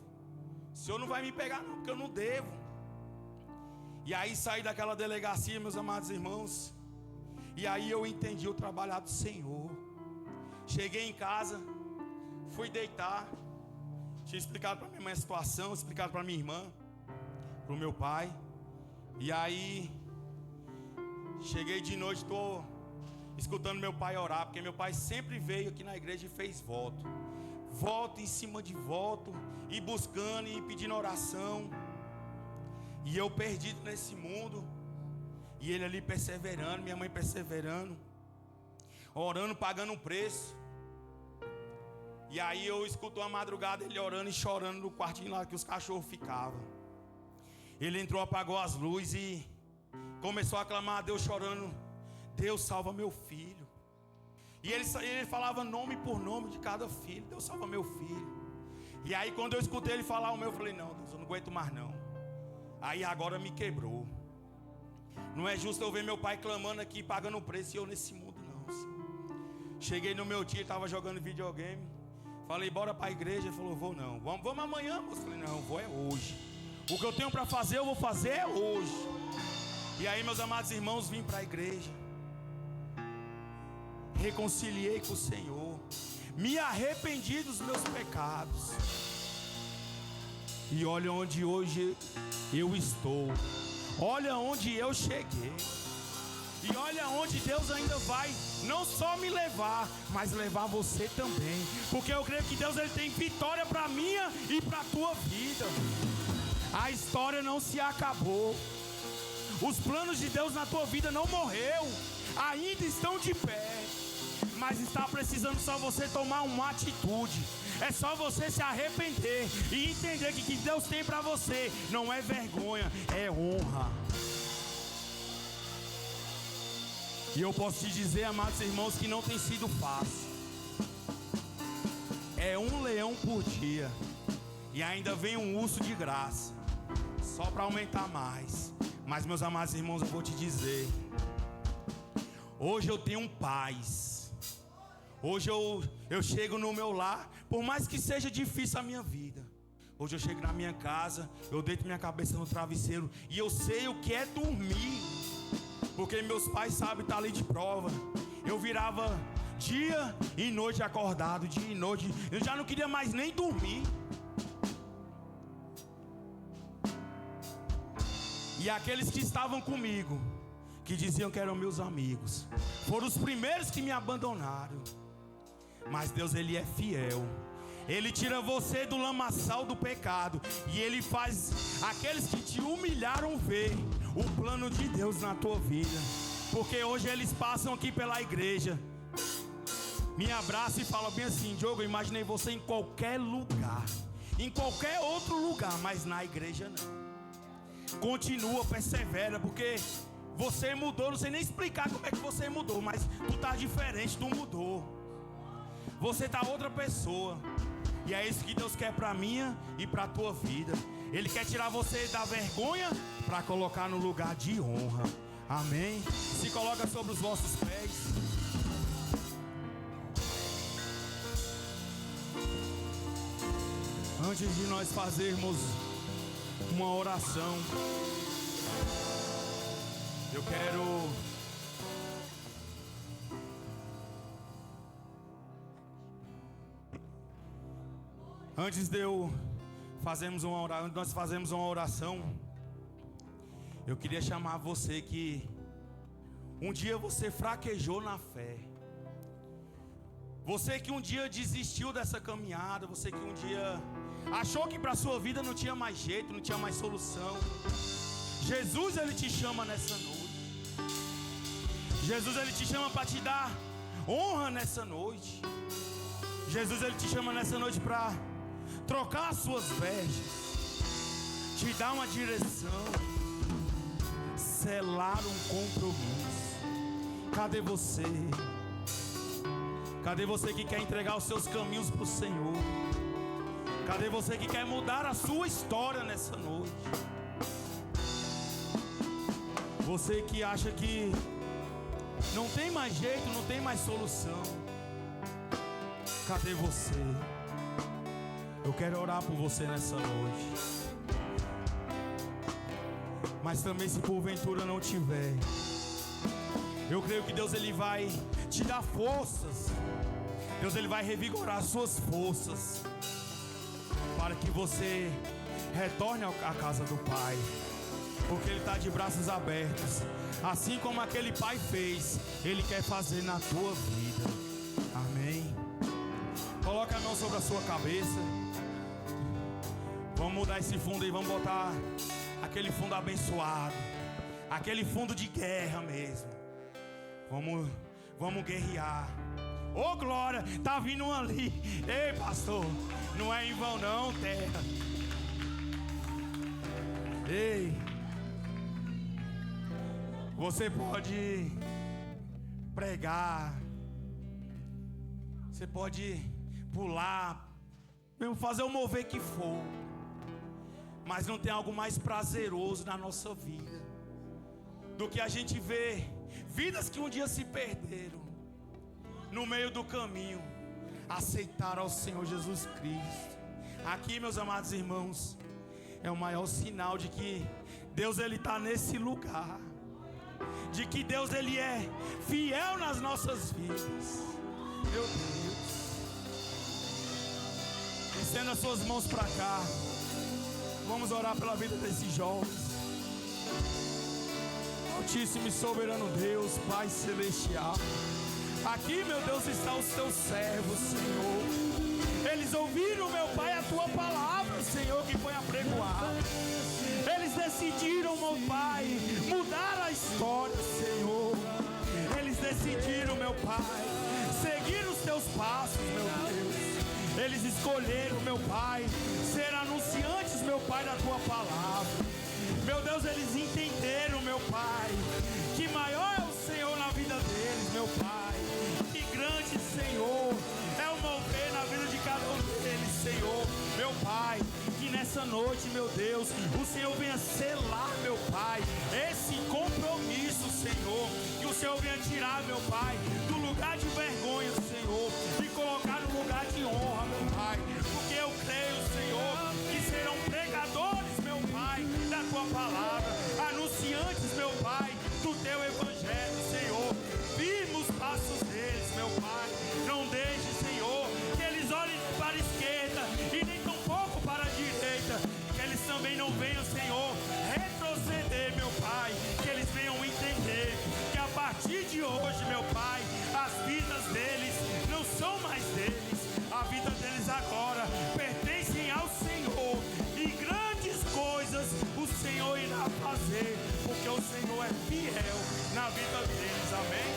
O Senhor não vai me pegar não, porque eu não devo. E aí saí daquela delegacia, meus amados irmãos, e aí eu entendi o trabalhar do Senhor. Cheguei em casa, fui deitar, tinha explicado para minha mãe a situação, explicado para minha irmã, para o meu pai. E aí cheguei de noite, estou escutando meu pai orar, porque meu pai sempre veio aqui na igreja e fez voto em cima de voto, e buscando e pedindo oração. E eu perdido nesse mundo, e ele ali perseverando, minha mãe perseverando, orando, pagando um preço. E aí eu escuto uma madrugada ele orando e chorando no quartinho lá que os cachorros ficavam. Ele entrou, apagou as luzes e começou a clamar a Deus chorando, Deus salva meu filho. E ele falava nome por nome de cada filho, Deus salva meu filho. E aí quando eu escutei ele falar o meu, eu falei, não Deus, eu não aguento mais não. Aí agora me quebrou. Não é justo eu ver meu pai clamando aqui, pagando o preço, e eu nesse mundo não, Senhor. Cheguei no meu dia, estava jogando videogame. Falei, bora para a igreja. Ele falou, vou não. Vamos amanhã, moço. Falei, não, vou é hoje. O que eu tenho para fazer, eu vou fazer hoje. E aí, meus amados irmãos, vim para a igreja, reconciliei com o Senhor, me arrependi dos meus pecados. E olha onde hoje eu estou. Olha onde eu cheguei. E olha onde Deus ainda vai não só me levar, mas levar você também. Porque eu creio que Deus ele tem vitória para a minha e para a tua vida. A história não se acabou. Os planos de Deus na tua vida não morreu. Ainda estão de pé. Mas está precisando só você tomar uma atitude. É só você se arrepender e entender que o que Deus tem para você não é vergonha, é honra. E eu posso te dizer, amados irmãos, que não tem sido fácil. É um leão por dia, e ainda vem um urso de graça, só para aumentar mais. Mas, meus amados irmãos, eu vou te dizer, hoje eu tenho paz. Hoje eu chego no meu lar, por mais que seja difícil a minha vida. Hoje eu chego na minha casa, eu deito minha cabeça no travesseiro e eu sei o que é dormir. Porque meus pais sabem estar ali de prova. Eu virava dia e noite acordado, dia e noite. Eu já não queria mais nem dormir. E aqueles que estavam comigo, que diziam que eram meus amigos, foram os primeiros que me abandonaram. Mas Deus, Ele é fiel. Ele tira você do lamaçal do pecado, e Ele faz aqueles que te humilharam ver o plano de Deus na tua vida. Porque hoje eles passam aqui pela igreja, me abraçam e falam bem assim, Diogo, eu imaginei você em qualquer lugar, em qualquer outro lugar, mas na igreja não. Continua, persevera, porque você mudou. Não sei nem explicar como é que você mudou, mas tu tá diferente, tu mudou. Você tá outra pessoa. E é isso que Deus quer pra minha e pra tua vida. Ele quer tirar você da vergonha para colocar no lugar de honra. Amém? Se coloca sobre os vossos pés. Antes de nós fazermos uma oração, eu quero antes nós fazemos uma oração, eu queria chamar você que um dia você fraquejou na fé. Você que um dia desistiu dessa caminhada. Você que um dia achou que para a sua vida não tinha mais jeito, não tinha mais solução. Jesus, Ele te chama nessa noite. Jesus, Ele te chama para te dar honra nessa noite. Jesus, Ele te chama nessa noite para trocar as suas vestes, te dar uma direção, selar um compromisso. Cadê você? Cadê você que quer entregar os seus caminhos para o Senhor? Cadê você que quer mudar a sua história nessa noite? Você que acha que não tem mais jeito, não tem mais solução. Cadê você? Eu quero orar por você nessa noite. Mas também, se porventura não tiver, eu creio que Deus, Ele vai te dar forças. Deus, Ele vai revigorar as suas forças, para que você retorne à casa do Pai. Porque Ele está de braços abertos. Assim como aquele pai fez, Ele quer fazer na tua vida. Amém. Coloca a mão sobre a sua cabeça. Vamos mudar esse fundo e vamos botar aquele fundo abençoado, aquele fundo de guerra mesmo. Vamos guerrear. Ô glória, tá vindo um ali. Ei pastor, não é em vão não, terra. Ei, você pode pregar, você pode pular, mesmo fazer o mover que for, mas não tem algo mais prazeroso na nossa vida do que a gente ver vidas que um dia se perderam, no meio do caminho, aceitaram ao Senhor Jesus Cristo. Aqui, meus amados irmãos, é o maior sinal de que Deus, Ele está nesse lugar, de que Deus, Ele é fiel nas nossas vidas. Meu Deus, estenda as suas mãos para cá. Vamos orar pela vida desses jovens. Altíssimo e soberano Deus, Pai celestial, aqui, meu Deus, estão os teus servos, Senhor. Eles ouviram, meu Pai, a tua palavra, Senhor, que foi apregoada. Eles decidiram, meu Pai, mudar a história, Senhor. Eles decidiram, meu Pai, seguir os teus passos, meu Deus. Eles escolheram, meu Pai, ser anunciantes, meu Pai, da tua palavra. Meu Deus, eles entenderam, meu Pai, que maior é o Senhor na vida deles, meu Pai. Que grande, Senhor, é o mover na vida de cada um deles, Senhor. Meu Pai, que nessa noite, meu Deus, o Senhor venha selar, meu Pai, esse compromisso, Senhor. Que o Senhor venha tirar, meu Pai, do lugar de vergonha, Senhor, e colocar no lugar de honra, meu Pai. Porque eu creio, Senhor, que serão pregadores, meu Pai, da tua palavra, anunciantes, meu Pai, do teu evangelho, Senhor. Firma os passos deles, meu Pai. Não deixe, Senhor, que eles olhem para a esquerda e nem tão pouco para a direita. Que eles também não venham, Senhor, retroceder, meu Pai. Que eles venham entender que a partir de hoje, meu Pai, as vidas deles não são mais deles. A vida deles agora pertencem ao Senhor. E grandes coisas o Senhor irá fazer, porque o Senhor é fiel na vida deles. Amém?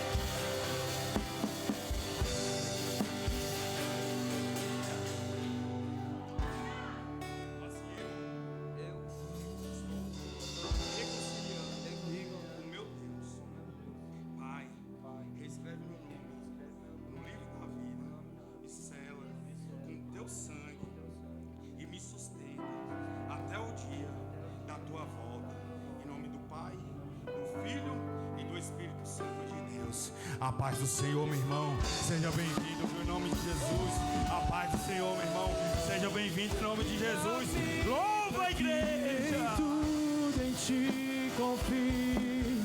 A paz do Senhor, meu irmão, seja bem-vindo em nome de Jesus. A paz do Senhor, meu irmão, seja bem-vindo em nome de Jesus. Louva a igreja. Em tudo em ti confio,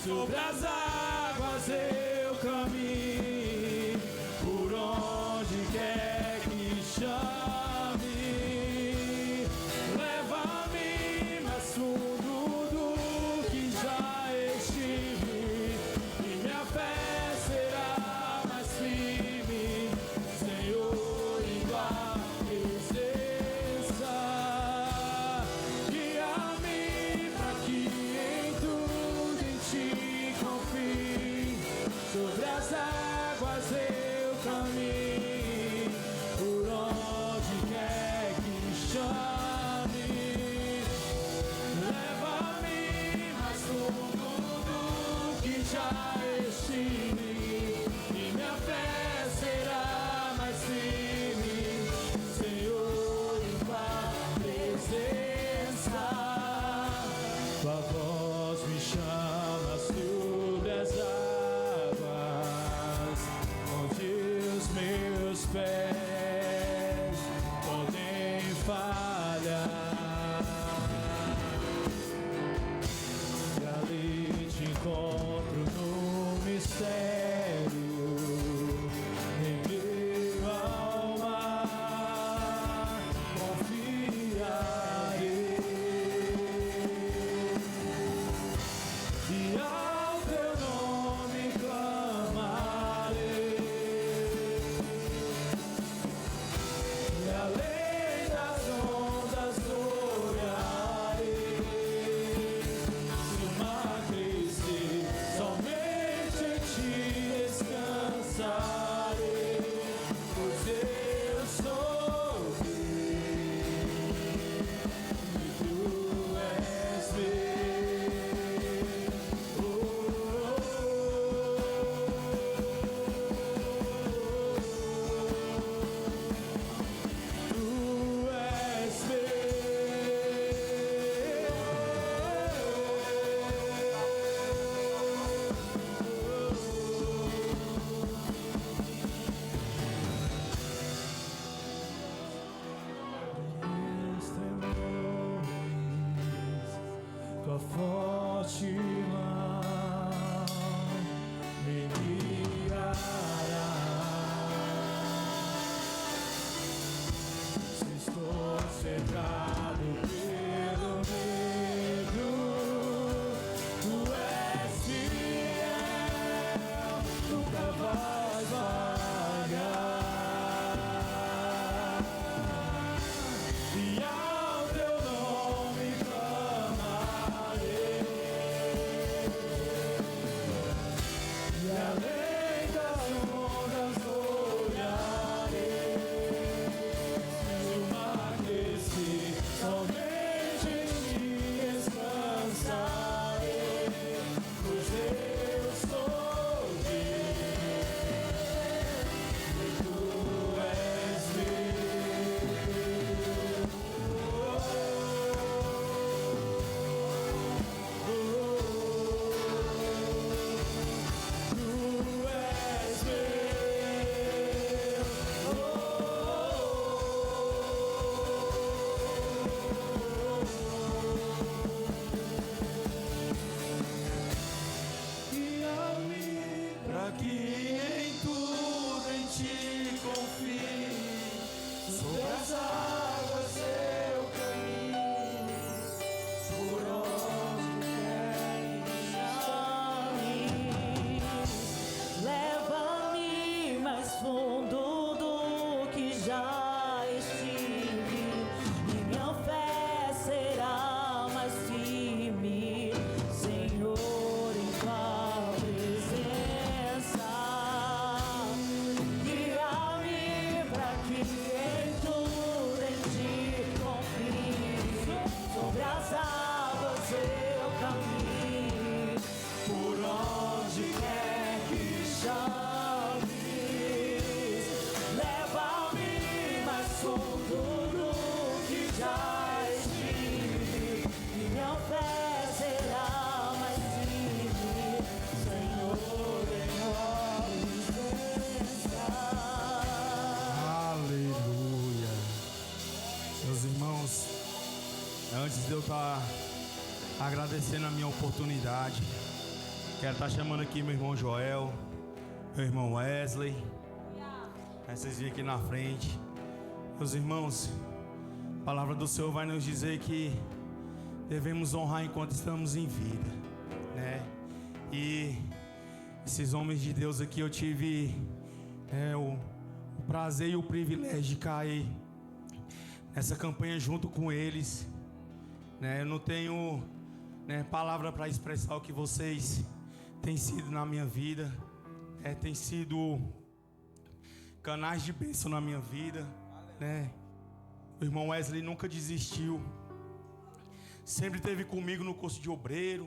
sobre as águas eu caminho, por onde quer que chame, leva-me mais fundo do que já estive, e minha fé será mais firme, Senhor, em tua presença. Guia-me para que que em tudo em ti confie. Sobre as águas eu caminho, por onde quer que chames. Leva-me mais fundo do que já estive, e minha fé será mais firme, Senhor, em tua presença. Guia-me para que em tudo em ti confie. Sobre as águas eu caminho, por onde quer que chames. Leva-me mais fundo do que já estive, e minha fé será mais firme, Senhor, em tua presença. Aleluia. Meus irmãos, antes de eu estar agradecendo a minha oportunidade, quero estar chamando aqui meu irmão Joel, meu irmão Wesley. Vocês vêm aqui na frente. Meus irmãos, a palavra do Senhor vai nos dizer que devemos honrar enquanto estamos em vida, né? E esses homens de Deus aqui, eu tive o prazer e o privilégio de cair nessa campanha junto com eles, né? Eu não tenho, né, palavra para expressar o que vocês têm sido na minha vida, tem sido canais de bênção na minha vida, né? O irmão Wesley nunca desistiu, sempre esteve comigo no curso de obreiro,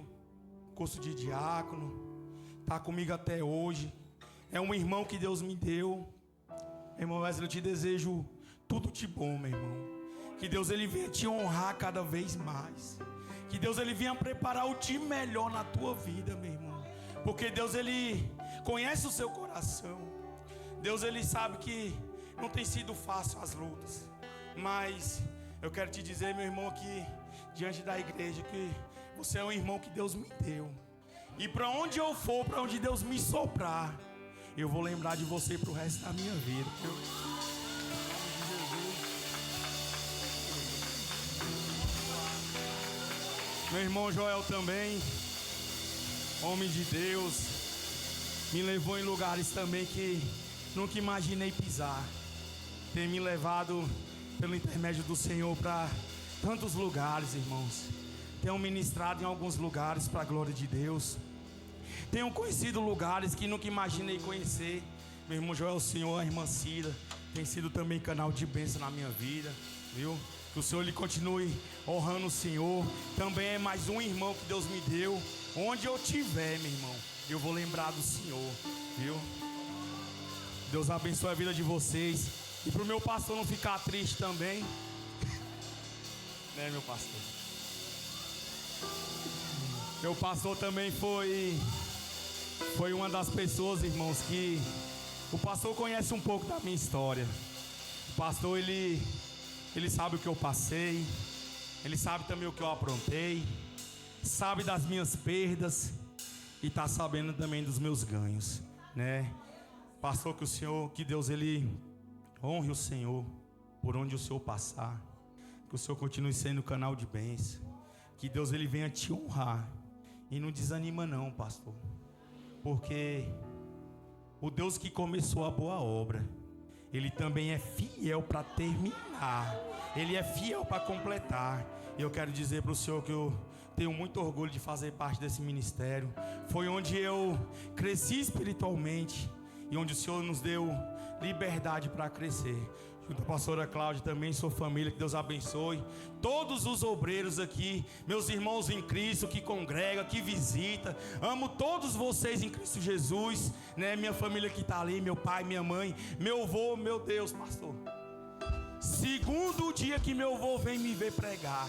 curso de diácono, está comigo até hoje. É um irmão que Deus me deu. Irmão Wesley, eu te desejo tudo de bom, meu irmão. Que Deus ele venha te honrar cada vez mais. Que Deus ele venha preparar o de melhor na tua vida, meu irmão. Porque Deus ele conhece o seu coração. Deus ele sabe que não tem sido fácil as lutas. Mas eu quero te dizer, meu irmão, aqui diante da igreja, que você é um irmão que Deus me deu. E para onde eu for, para onde Deus me soprar, eu vou lembrar de você pro resto da minha vida. Meu irmão Joel também, homem de Deus, me levou em lugares também que nunca imaginei pisar. Tem me levado pelo intermédio do Senhor para tantos lugares, irmãos. Tenho ministrado em alguns lugares para a glória de Deus. Tenho conhecido lugares que nunca imaginei conhecer. Meu irmão Joel, o Senhor, a irmã Cida, tem sido também canal de bênção na minha vida, viu? Que o Senhor lhe continue honrando o Senhor. Também é mais um irmão que Deus me deu. Onde eu estiver, meu irmão, eu vou lembrar do Senhor, viu? Deus abençoe a vida de vocês. E pro meu pastor não ficar triste também, né, meu pastor? Meu pastor também foi uma das pessoas, irmãos, que o pastor conhece um pouco da minha história. O pastor, ele sabe o que eu passei, ele sabe também o que eu aprontei, sabe das minhas perdas e está sabendo também dos meus ganhos, né? Pastor, que Deus ele honre o Senhor por onde o Senhor passar, que o Senhor continue sendo canal de bênção, que Deus ele venha te honrar. E não desanima não, pastor, porque o Deus que começou a boa obra, Ele também é fiel para terminar. Ele é fiel para completar. E eu quero dizer para o Senhor que eu tenho muito orgulho de fazer parte desse ministério. Foi onde eu cresci espiritualmente e onde o Senhor nos deu liberdade para crescer. Junto à pastora Cláudia também, sua família, que Deus abençoe. Todos os obreiros aqui, meus irmãos em Cristo, que congrega, que visita. Amo todos vocês em Cristo Jesus, né? Minha família que está ali, meu pai, minha mãe, meu avô, meu Deus, pastor. Segundo dia que meu avô vem me ver pregar.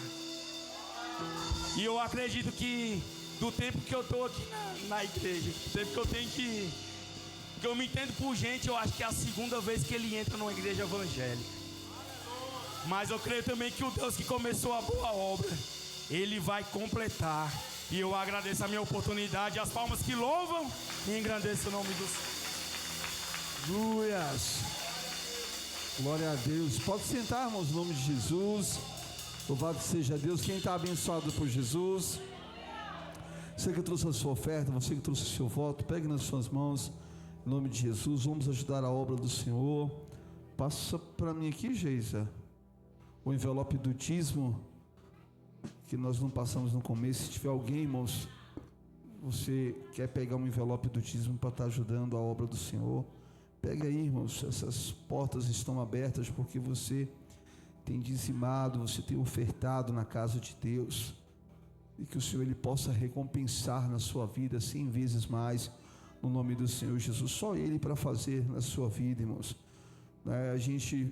E eu acredito que do tempo que eu estou aqui na igreja, do tempo que eu tenho que eu me entendo por gente, eu acho que é a segunda vez que ele entra numa igreja evangélica. Mas eu creio também que o Deus que começou a boa obra, Ele vai completar. E eu agradeço a minha oportunidade, as palmas que louvam e engrandecem o nome do Senhor. Aleluias. Glória a Deus. Pode sentar, irmãos, em nome de Jesus. Louvado seja Deus. Quem está abençoado por Jesus? Você que trouxe a sua oferta, você que trouxe o seu voto, pegue nas suas mãos, em nome de Jesus. Vamos ajudar a obra do Senhor. Passa para mim aqui, Geisa, o envelope do dízimo que nós não passamos no começo. Se tiver alguém, irmãos, você quer pegar um envelope do dízimo para estar ajudando a obra do Senhor, pega aí, irmãos. Essas portas estão abertas porque você tem dizimado, você tem ofertado na casa de Deus, e que o Senhor Ele possa recompensar na sua vida 100 vezes mais, no nome do Senhor Jesus. Só Ele para fazer na sua vida, irmãos. A gente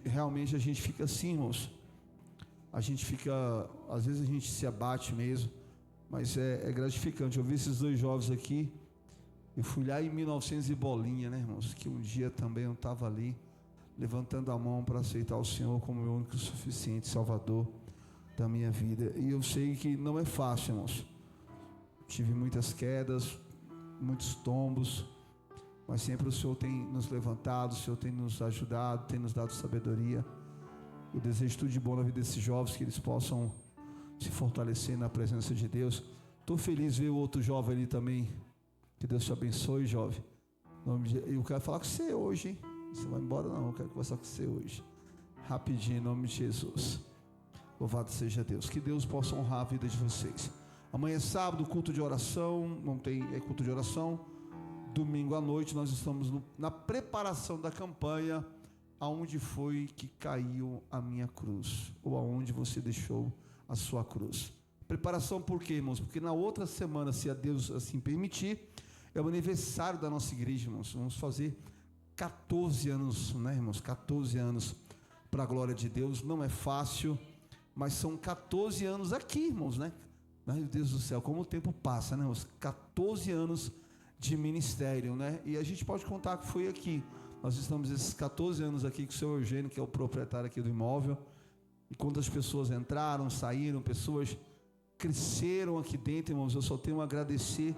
fica assim, irmãos. Às vezes a gente se abate mesmo, mas é gratificante. Eu vi esses dois jovens aqui. Eu fui lá em 1900 e bolinha, né, irmãos? Que um dia também eu estava ali, levantando a mão para aceitar o Senhor como meu único e suficiente Salvador da minha vida. E eu sei que não é fácil, irmãos. Tive muitas quedas, muitos tombos, mas sempre o Senhor tem nos levantado, o Senhor tem nos ajudado, tem nos dado sabedoria. Eu desejo tudo de bom na vida desses jovens, que eles possam se fortalecer na presença de Deus. Estou feliz de ver o outro jovem ali também. Que Deus te abençoe, jovem. Eu quero falar com você hoje, hein? Você vai embora não, eu quero conversar com você hoje. Rapidinho, em nome de Jesus. Louvado seja Deus. Que Deus possa honrar a vida de vocês. Amanhã é sábado, culto de oração. Não tem culto de oração. Domingo à noite nós estamos na preparação da campanha. Aonde foi que caiu a minha cruz? Ou aonde você deixou a sua cruz? Preparação por quê, irmãos? Porque na outra semana, se a Deus assim permitir, é o aniversário da nossa igreja, irmãos. Vamos fazer 14 anos, né, irmãos? 14 anos para a glória de Deus. Não é fácil, mas são 14 anos aqui, irmãos, né? Meu Deus do céu, como o tempo passa, né, irmãos? 14 anos de ministério, né? E a gente pode contar que foi aqui. Nós estamos esses 14 anos aqui com o seu Eugênio, que é o proprietário aqui do imóvel. E quantas pessoas entraram, saíram, pessoas cresceram aqui dentro, irmãos. Eu só tenho a agradecer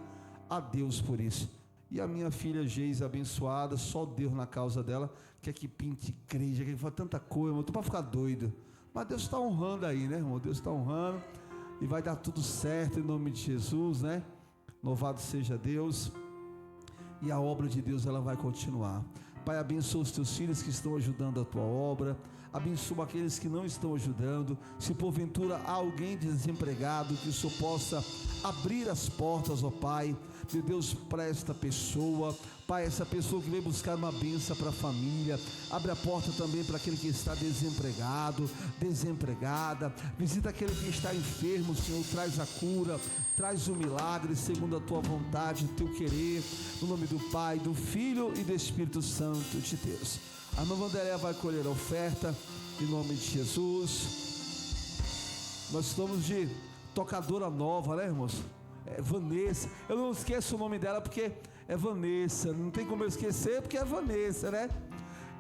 a Deus por isso. E a minha filha Geisa, abençoada, só Deus na causa dela, quer que pinte igreja, quer que faça tanta coisa, irmão. Eu estou para ficar doido. Mas Deus está honrando aí, né, irmão? Deus está honrando. E vai dar tudo certo em nome de Jesus, né? Louvado seja Deus. E a obra de Deus, ela vai continuar. Pai, abençoa os teus filhos que estão ajudando a tua obra. Abençoa aqueles que não estão ajudando. Se porventura há alguém desempregado, que o Senhor possa abrir as portas, ó Pai, meu Deus, para esta pessoa. Pai, essa pessoa que veio buscar uma bênção para a família, abre a porta também para aquele que está desempregado, desempregada. Visita aquele que está enfermo, Senhor, traz a cura, traz o milagre segundo a tua vontade, o teu querer, no nome do Pai, do Filho e do Espírito Santo de Deus. A irmã Vandeléia vai colher a oferta em nome de Jesus. Nós estamos de tocadora nova, né, irmãos? Vanessa, eu não esqueço o nome dela porque é Vanessa, não tem como eu esquecer porque é Vanessa, né?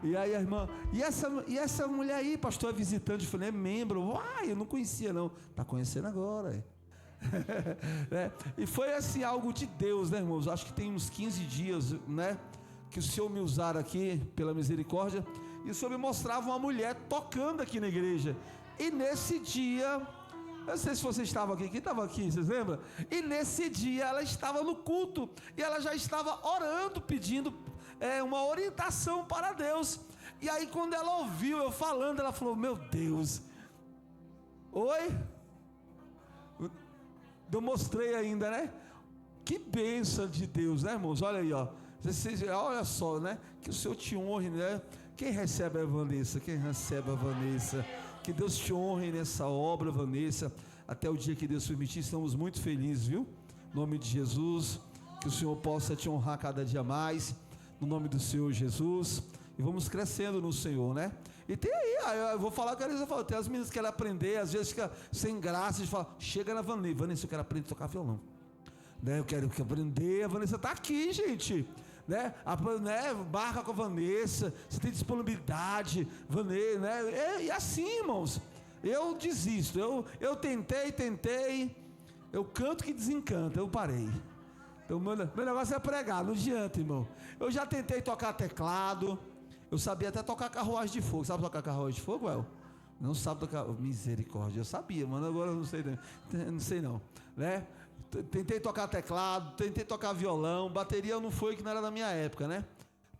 E aí a irmã, e essa mulher aí, pastor, é visitante, eu falei, é membro. Uai, eu não conhecia não, tá conhecendo agora, né? E foi assim algo de Deus, né, irmãos? Acho que tem uns 15 dias, né, que o Senhor me usara aqui pela misericórdia, e o Senhor me mostrava uma mulher tocando aqui na igreja. E nesse dia, eu não sei se você estava aqui, quem estava aqui, vocês lembram? E nesse dia ela estava no culto, e ela já estava orando, pedindo uma orientação para Deus. E aí quando ela ouviu eu falando, ela falou, meu Deus, oi? Eu mostrei ainda, né? Que bênção de Deus, né, irmãos? Olha aí, ó. Vocês, olha só, né? Que o Senhor te honre, né? Quem recebe a Vanessa? Quem recebe a Vanessa? Que Deus te honre nessa obra, Vanessa, até o dia que Deus permitir. Estamos muito felizes, viu? Em nome de Jesus, que o Senhor possa te honrar cada dia mais, no nome do Senhor Jesus, e vamos crescendo no Senhor, né? E tem aí, eu vou falar com a Elisa, tem as meninas que querem aprender, às vezes fica sem graça, de falar, chega na Vanessa, Vanessa, eu quero aprender a tocar violão, né? Eu quero aprender, a Vanessa está aqui, gente, né? Barca com a Vanessa, você tem disponibilidade, Vanessa, né? E assim, irmãos, eu desisto, eu tentei, Eu canto que desencanta, eu parei. Então, meu negócio é pregar, não adianta, irmão. Eu já tentei tocar teclado, eu sabia até tocar carruagem de fogo. Sabe tocar carruagem de fogo, El? Não sabe tocar, misericórdia, eu sabia, mano, agora eu não sei não, né? Tentei tocar teclado, tentei tocar violão, bateria não foi, que não era da minha época, né?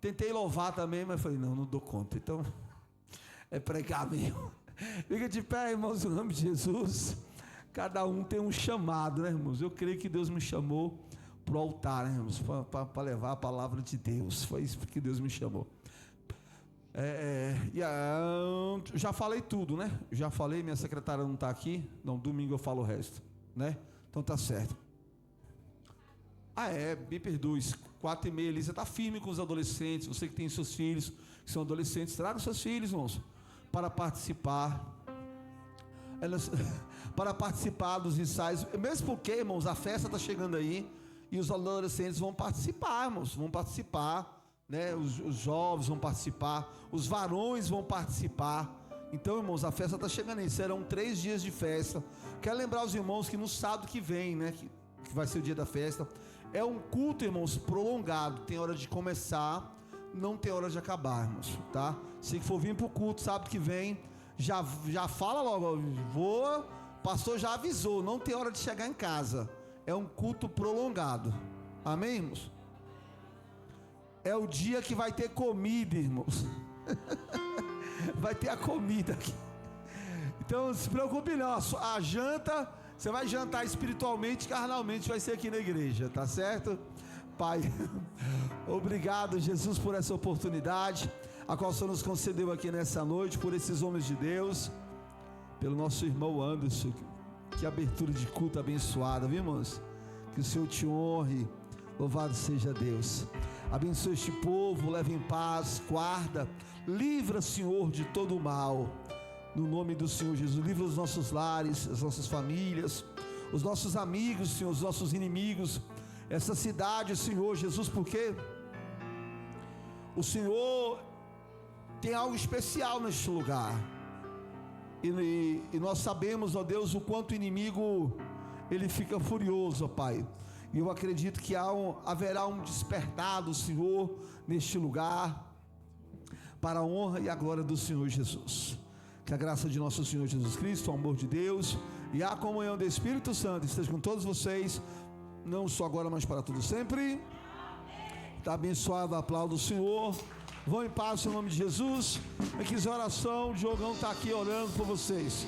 Tentei louvar também, mas falei, não dou conta, então é pregar mesmo. Fica de pé, irmãos, no nome de Jesus. Cada um tem um chamado, né, irmãos? Eu creio que Deus me chamou para o altar, né, irmãos? Para levar a palavra de Deus. Foi isso que Deus me chamou. Já falei tudo, né? Já falei, minha secretária não está aqui. Não, domingo eu falo o resto, né? Então tá certo. Me perdoe. 4h30, Elisa está firme com os adolescentes. Você que tem seus filhos, que são adolescentes, traga seus filhos, irmãos, para participar. Para participar dos ensaios. Mesmo porque, irmãos, a festa está chegando aí. E os adolescentes vão participar, irmãos. Vão participar, né? Os jovens vão participar. Os varões vão participar. Então, irmãos, a festa está chegando aí. Serão 3 dias de festa. Quero lembrar os irmãos que no sábado que vem, né? Que vai ser o dia da festa. É um culto, irmãos, prolongado. Tem hora de começar, não tem hora de acabar, irmãos, tá? Se for vir para o culto sábado que vem, já fala logo, o pastor já avisou, não tem hora de chegar em casa. É um culto prolongado. Amém, irmãos? É o dia que vai ter comida, irmãos. Vai ter a comida aqui. Então não se preocupe não. A janta, você vai jantar espiritualmente, carnalmente, vai ser aqui na igreja, tá certo? Pai, obrigado, Jesus, por essa oportunidade a qual o Senhor nos concedeu aqui nessa noite, por esses homens de Deus, pelo nosso irmão Anderson. Que abertura de culto abençoada, viu, irmãos? Que o Senhor te honre, louvado seja Deus. Abençoe este povo, leve em paz, guarda, livra, Senhor, de todo o mal, no nome do Senhor Jesus. Livra os nossos lares, as nossas famílias, os nossos amigos, Senhor, os nossos inimigos, essa cidade, Senhor Jesus, porque o Senhor tem algo especial neste lugar. E nós sabemos, ó Deus, o quanto o inimigo ele fica furioso, ó Pai. E eu acredito que haverá um despertar do Senhor neste lugar, para a honra e a glória do Senhor Jesus. Que a graça de nosso Senhor Jesus Cristo, o amor de Deus e a comunhão do Espírito Santo esteja com todos vocês, não só agora, mas para tudo sempre. Está abençoado, aplaudo o Senhor. Vão em paz em nome de Jesus. Eu quiser oração, o Diogão está aqui orando por vocês.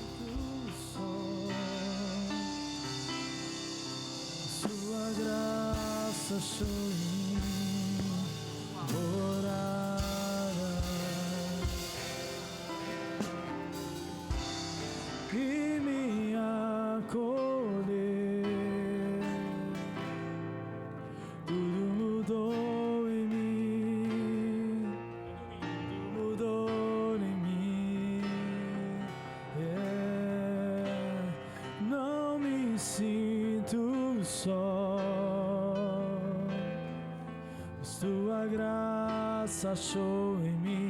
Sua graça sobre mim, morada, e me acolher. Tudo mudou em mim, tudo mudou em mim. Não me sinto só, pois tua graça achou em mim.